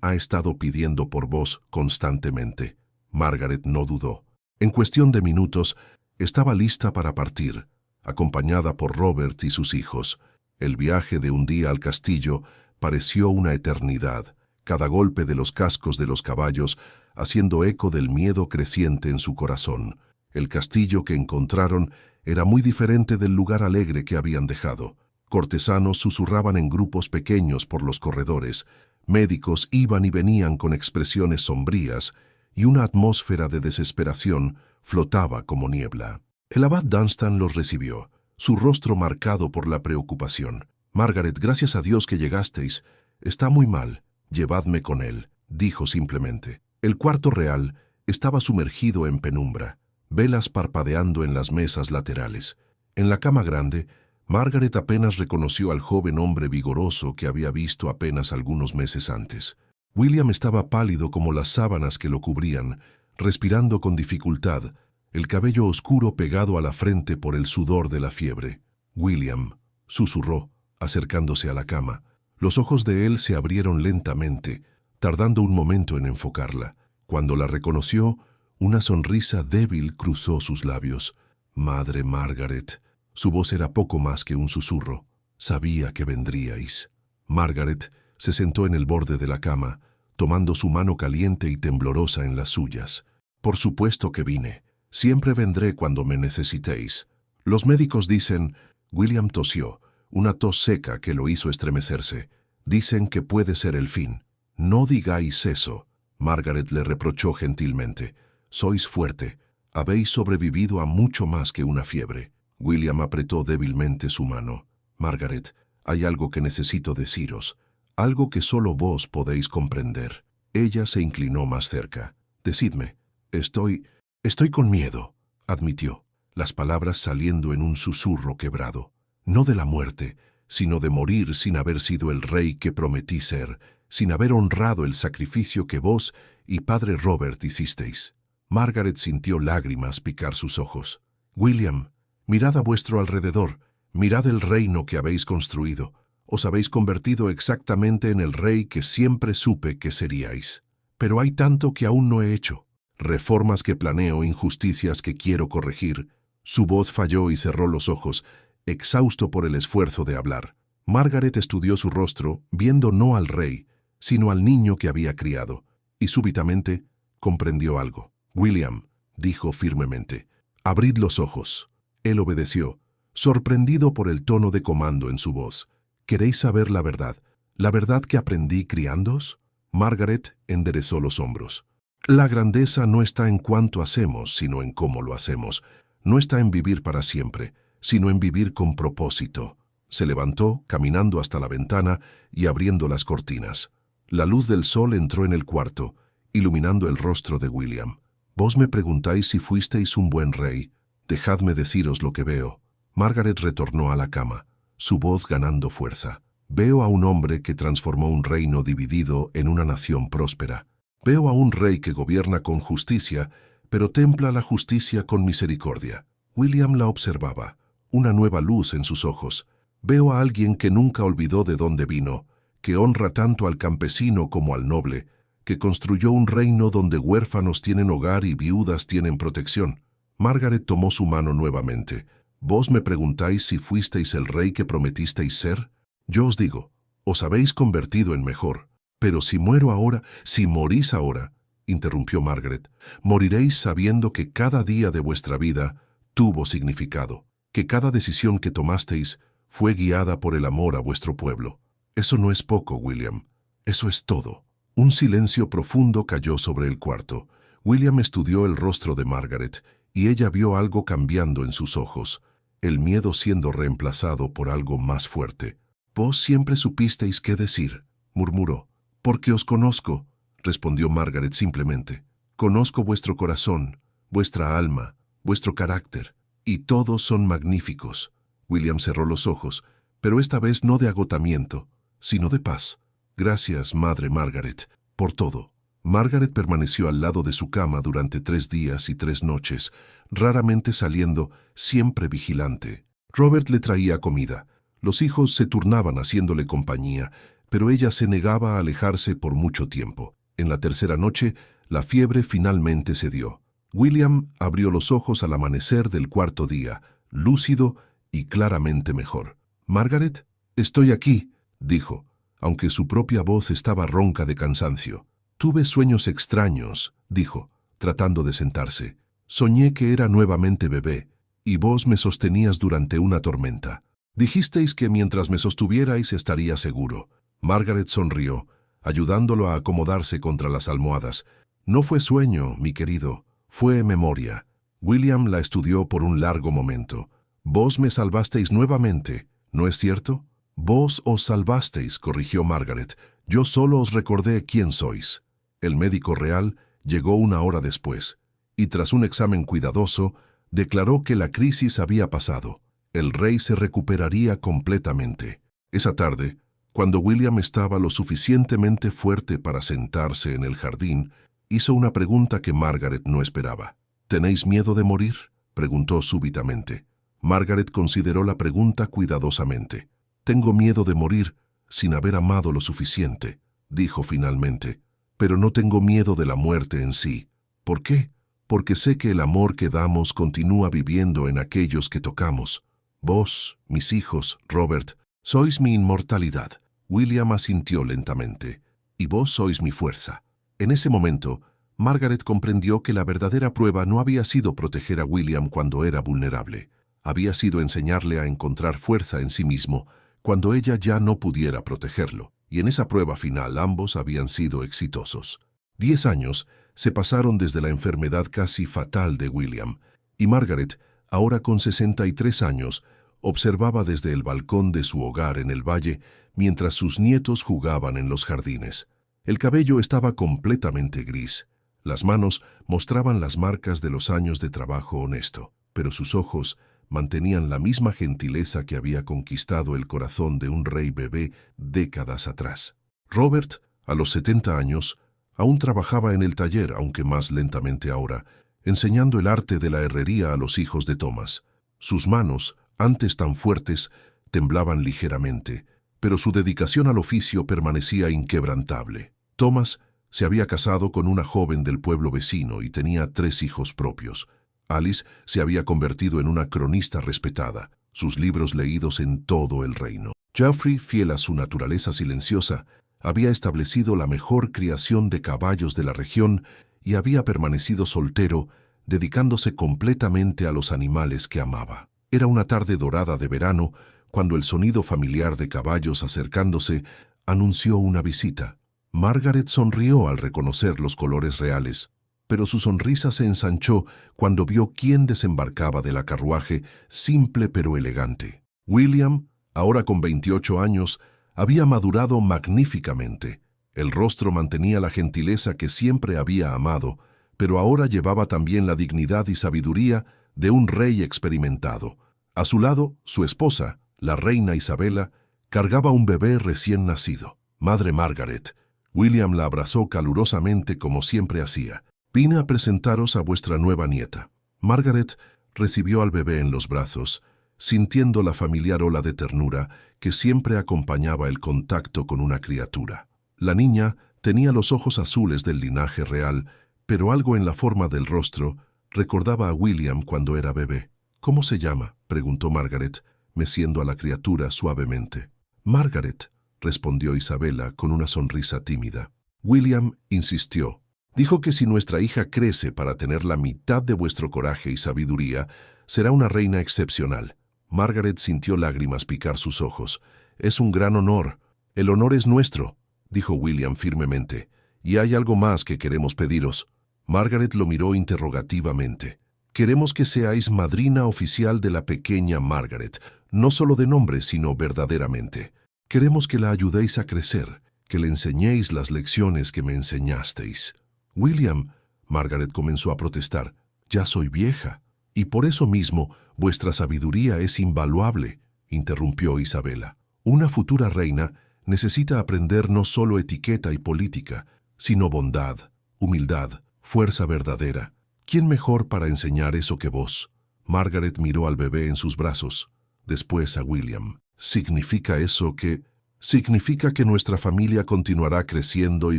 Speaker 1: ha estado pidiendo por vos constantemente». Margaret no dudó. En cuestión de minutos, estaba lista para partir, acompañada por Robert y sus hijos. El viaje de un día al castillo pareció una eternidad, cada golpe de los cascos de los caballos haciendo eco del miedo creciente en su corazón. El castillo que encontraron era muy diferente del lugar alegre que habían dejado. Cortesanos susurraban en grupos pequeños por los corredores, médicos iban y venían con expresiones sombrías, y una atmósfera de desesperación flotaba como niebla. El abad Dunstan los recibió, su rostro marcado por la preocupación. «Margaret, gracias a Dios que llegasteis. Está muy mal. Llevadme con él», dijo simplemente. El cuarto real estaba sumergido en penumbra, velas parpadeando en las mesas laterales. En la cama grande, Margaret apenas reconoció al joven hombre vigoroso que había visto apenas algunos meses antes. William estaba pálido como las sábanas que lo cubrían, respirando con dificultad, el cabello oscuro pegado a la frente por el sudor de la fiebre. «William», susurró, acercándose a la cama. Los ojos de él se abrieron lentamente, tardando un momento en enfocarla. Cuando la reconoció, una sonrisa débil cruzó sus labios. «Madre Margaret». Su voz era poco más que un susurro. «Sabía que vendríais». Margaret se sentó en el borde de la cama, tomando su mano caliente y temblorosa en las suyas. «Por supuesto que vine. Siempre vendré cuando me necesitéis. Los médicos dicen...» William tosió, una tos seca que lo hizo estremecerse. «Dicen que puede ser el fin». «No digáis eso», Margaret le reprochó gentilmente. «Sois fuerte. Habéis sobrevivido a mucho más que una fiebre». William apretó débilmente su mano. «Margaret, hay algo que necesito deciros. Algo que solo vos podéis comprender». Ella se inclinó más cerca. «Decidme». Estoy con miedo», admitió, las palabras saliendo en un susurro quebrado. «No de la muerte, sino de morir sin haber sido el rey que prometí ser, sin haber honrado el sacrificio que vos y padre Robert hicisteis». Margaret sintió lágrimas picar sus ojos. «William, mirad a vuestro alrededor, mirad el reino que habéis construido. Os habéis convertido exactamente en el rey que siempre supe que seríais. Pero hay tanto que aún no he hecho. Reformas que planeo, injusticias que quiero corregir». Su voz falló y cerró los ojos, exhausto por el esfuerzo de hablar. Margaret estudió su rostro, viendo no al rey, sino al niño que había criado, y súbitamente comprendió algo. «William», dijo firmemente, «abrid los ojos». Él obedeció, sorprendido por el tono de comando en su voz. «¿Queréis saber la verdad que aprendí criándoos?» Margaret enderezó los hombros. «La grandeza no está en cuánto hacemos, sino en cómo lo hacemos. No está en vivir para siempre, sino en vivir con propósito». Se levantó, caminando hasta la ventana y abriendo las cortinas. La luz del sol entró en el cuarto, iluminando el rostro de William. «Vos me preguntáis si fuisteis un buen rey. Dejadme deciros lo que veo». Margaret retornó a la cama, su voz ganando fuerza. «Veo a un hombre que transformó un reino dividido en una nación próspera. Veo a un rey que gobierna con justicia, pero templa la justicia con misericordia». William la observaba, una nueva luz en sus ojos. «Veo a alguien que nunca olvidó de dónde vino, que honra tanto al campesino como al noble, que construyó un reino donde huérfanos tienen hogar y viudas tienen protección». Margaret tomó su mano nuevamente. «¿Vos me preguntáis si fuisteis el rey que prometisteis ser? Yo os digo, os habéis convertido en mejor. Pero si muero ahora, si morís ahora», interrumpió Margaret, «moriréis sabiendo que cada día de vuestra vida tuvo significado, que cada decisión que tomasteis fue guiada por el amor a vuestro pueblo. Eso no es poco, William. Eso es todo». Un silencio profundo cayó sobre el cuarto. William estudió el rostro de Margaret y ella vio algo cambiando en sus ojos, el miedo siendo reemplazado por algo más fuerte. «Vos siempre supisteis qué decir», murmuró. «Porque os conozco», respondió Margaret simplemente. «Conozco vuestro corazón, vuestra alma, vuestro carácter, y todos son magníficos». William cerró los ojos, pero esta vez no de agotamiento, sino de paz. «Gracias, Madre Margaret, por todo». Margaret permaneció al lado de su cama durante 3 días y 3 noches, raramente saliendo, siempre vigilante. Robert le traía comida. Los hijos se turnaban haciéndole compañía, pero ella se negaba a alejarse por mucho tiempo. En la tercera noche, la fiebre finalmente cedió. William abrió los ojos al amanecer del cuarto día, lúcido y claramente mejor. «Margaret, estoy aquí», dijo, aunque su propia voz estaba ronca de cansancio. «Tuve sueños extraños», dijo, tratando de sentarse. «Soñé que era nuevamente bebé, y vos me sostenías durante una tormenta. Dijisteis que mientras me sostuvierais estaría seguro». Margaret sonrió, ayudándolo a acomodarse contra las almohadas. «No fue sueño, mi querido, fue memoria». William la estudió por un largo momento. «Vos me salvasteis nuevamente, ¿no es cierto?» «Vos os salvasteis», corrigió Margaret. «Yo solo os recordé quién sois». El médico real llegó una hora después, y tras un examen cuidadoso, declaró que la crisis había pasado. El rey se recuperaría completamente. Esa tarde, cuando William estaba lo suficientemente fuerte para sentarse en el jardín, hizo una pregunta que Margaret no esperaba. ¿Tenéis miedo de morir?, preguntó súbitamente. Margaret consideró la pregunta cuidadosamente. «Tengo miedo de morir sin haber amado lo suficiente», dijo finalmente. «Pero no tengo miedo de la muerte en sí. ¿Por qué? Porque sé que el amor que damos continúa viviendo en aquellos que tocamos. Vos, mis hijos, Robert, sois mi inmortalidad». William asintió lentamente. «Y vos sois mi fuerza». En ese momento, Margaret comprendió que la verdadera prueba no había sido proteger a William cuando era vulnerable. Había sido enseñarle a encontrar fuerza en sí mismo cuando ella ya no pudiera protegerlo. Y en esa prueba final ambos habían sido exitosos. 10 años se pasaron desde la enfermedad casi fatal de William, y Margaret, ahora con 63 años, observaba desde el balcón de su hogar en el valle mientras sus nietos jugaban en los jardines. El cabello estaba completamente gris. Las manos mostraban las marcas de los años de trabajo honesto, pero sus ojos mantenían la misma gentileza que había conquistado el corazón de un rey bebé décadas atrás. Robert, a los 70 años, aún trabajaba en el taller, aunque más lentamente ahora, enseñando el arte de la herrería a los hijos de Thomas. Sus manos, antes tan fuertes, temblaban ligeramente, pero su dedicación al oficio permanecía inquebrantable. Thomas se había casado con una joven del pueblo vecino y tenía 3 hijos propios. Alice se había convertido en una cronista respetada, sus libros leídos en todo el reino. Geoffrey, fiel a su naturaleza silenciosa, había establecido la mejor criación de caballos de la región y había permanecido soltero, dedicándose completamente a los animales que amaba. Era una tarde dorada de verano, cuando el sonido familiar de caballos acercándose anunció una visita. Margaret sonrió al reconocer los colores reales, pero su sonrisa se ensanchó cuando vio quién desembarcaba de la carruaje, simple pero elegante. William, ahora con 28 años, había madurado magníficamente. El rostro mantenía la gentileza que siempre había amado, pero ahora llevaba también la dignidad y sabiduría de un rey experimentado. A su lado, su esposa, la reina Isabela, cargaba un bebé recién nacido. «Madre Margaret», William la abrazó calurosamente como siempre hacía. «Vine a presentaros a vuestra nueva nieta». Margaret recibió al bebé en los brazos, sintiendo la familiar ola de ternura que siempre acompañaba el contacto con una criatura. La niña tenía los ojos azules del linaje real, pero algo en la forma del rostro recordaba a William cuando era bebé. «¿Cómo se llama?», preguntó Margaret, meciendo a la criatura suavemente. «Margaret», respondió Isabela con una sonrisa tímida. William insistió. Dijo que si nuestra hija crece para tener la mitad de vuestro coraje y sabiduría, será una reina excepcional. Margaret sintió lágrimas picar sus ojos. «Es un gran honor. El honor es nuestro», dijo William firmemente. «Y hay algo más que queremos pediros». Margaret lo miró interrogativamente. «Queremos que seáis madrina oficial de la pequeña Margaret, no solo de nombre, sino verdaderamente. Queremos que la ayudéis a crecer, que le enseñéis las lecciones que me enseñasteis». «William», Margaret comenzó a protestar, «ya soy vieja, y por eso mismo vuestra sabiduría es invaluable», interrumpió Isabela. «Una futura reina necesita aprender no solo etiqueta y política, sino bondad, humildad, fuerza verdadera. ¿Quién mejor para enseñar eso que vos?». Margaret miró al bebé en sus brazos, después a William. «¿Significa eso que...?» «Significa que nuestra familia continuará creciendo y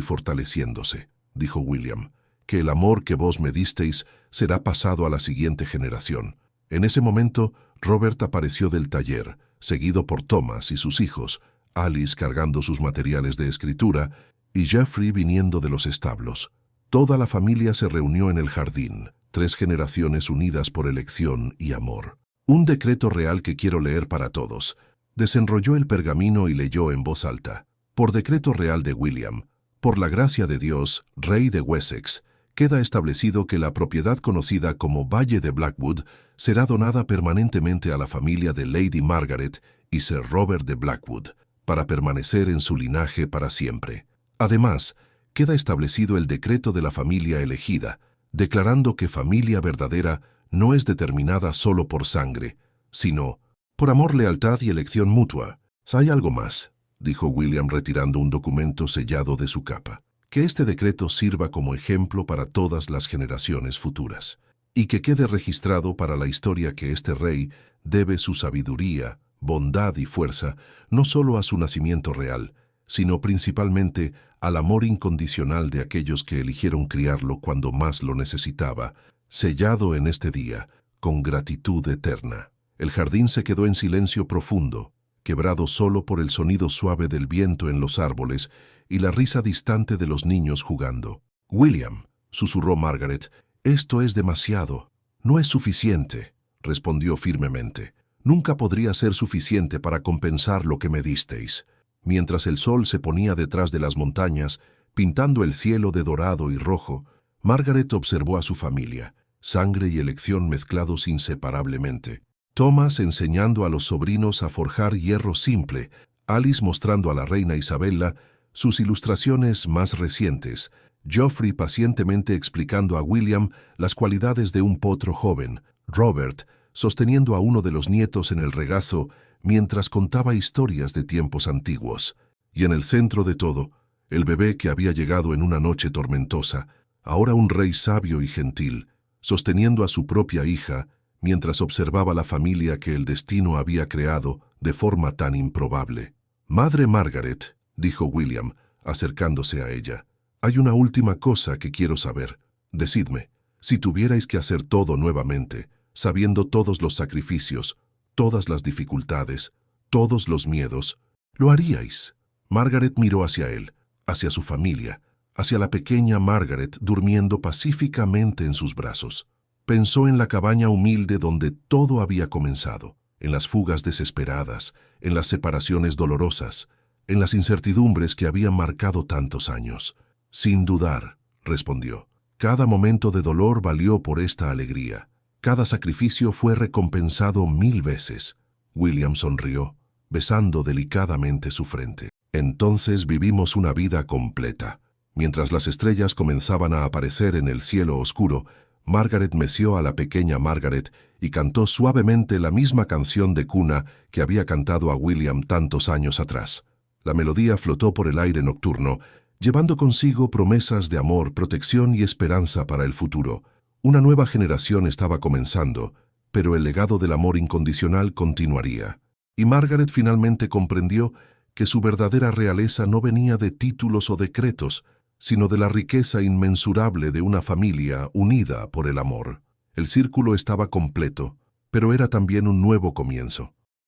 Speaker 1: fortaleciéndose», dijo William, «que el amor que vos me disteis será pasado a la siguiente generación». En ese momento, Robert apareció del taller, seguido por Thomas y sus hijos, Alice cargando sus materiales de escritura y Geoffrey viniendo de los establos. Toda la familia se reunió en el jardín, 3 generaciones unidas por elección y amor. «Un decreto real que quiero leer para todos». Desenrolló el pergamino y leyó en voz alta. «Por decreto real de William, por la gracia de Dios, rey de Wessex, queda establecido que la propiedad conocida como Valle de Blackwood será donada permanentemente a la familia de Lady Margaret y Sir Robert de Blackwood, para permanecer en su linaje para siempre. Además, queda establecido el decreto de la familia elegida, declarando que familia verdadera no es determinada solo por sangre, sino por amor, lealtad y elección mutua. «Hay algo más», dijo William retirando un documento sellado de su capa. «Que este decreto sirva como ejemplo para todas las generaciones futuras, y que quede registrado para la historia que este rey debe su sabiduría, bondad y fuerza no solo a su nacimiento real, sino principalmente al amor incondicional de aquellos que eligieron criarlo cuando más lo necesitaba, sellado en este día, con gratitud eterna». El jardín se quedó en silencio profundo, quebrado solo por el sonido suave del viento en los árboles y la risa distante de los niños jugando. «William», susurró Margaret, «esto es demasiado». «No es suficiente», respondió firmemente. «Nunca podría ser suficiente para compensar lo que me disteis». Mientras el sol se ponía detrás de las montañas, pintando el cielo de dorado y rojo, Margaret observó a su familia, sangre y elección mezclados inseparablemente. Thomas enseñando a los sobrinos a forjar hierro simple, Alice mostrando a la reina Isabella sus ilustraciones más recientes, Geoffrey pacientemente explicando a William las cualidades de un potro joven, Robert sosteniendo a uno de los nietos en el regazo mientras contaba historias de tiempos antiguos, y en el centro de todo, el bebé que había llegado en una noche tormentosa, ahora un rey sabio y gentil, sosteniendo a su propia hija, mientras observaba la familia que el destino había creado de forma tan improbable. «Madre Margaret», dijo William, acercándose a ella, «hay una última cosa que quiero saber. Decidme, si tuvierais que hacer todo nuevamente, sabiendo todos los sacrificios, todas las dificultades, todos los miedos, ¿lo haríais?» Margaret miró hacia él, hacia su familia, hacia la pequeña Margaret durmiendo pacíficamente en sus brazos. Pensó en la cabaña humilde donde todo había comenzado, en las fugas desesperadas, en las separaciones dolorosas, en las incertidumbres que habían marcado tantos años. «Sin dudar», respondió. «Cada momento de dolor valió por esta alegría. Cada sacrificio fue recompensado 1000 veces». William sonrió, besando delicadamente su frente. «Entonces vivimos una vida completa». Mientras las estrellas comenzaban a aparecer en el cielo oscuro, Margaret meció a la pequeña Margaret y cantó suavemente la misma canción de cuna que había cantado a William tantos años atrás. La melodía flotó por el aire nocturno, llevando consigo promesas de amor, protección y esperanza para el futuro. Una nueva generación estaba comenzando, pero el legado del amor incondicional continuaría. Y Margaret finalmente comprendió que su verdadera realeza no venía de títulos o decretos, sino de la riqueza inmensurable de una familia unida por el amor. El círculo estaba completo, pero era también un nuevo comienzo.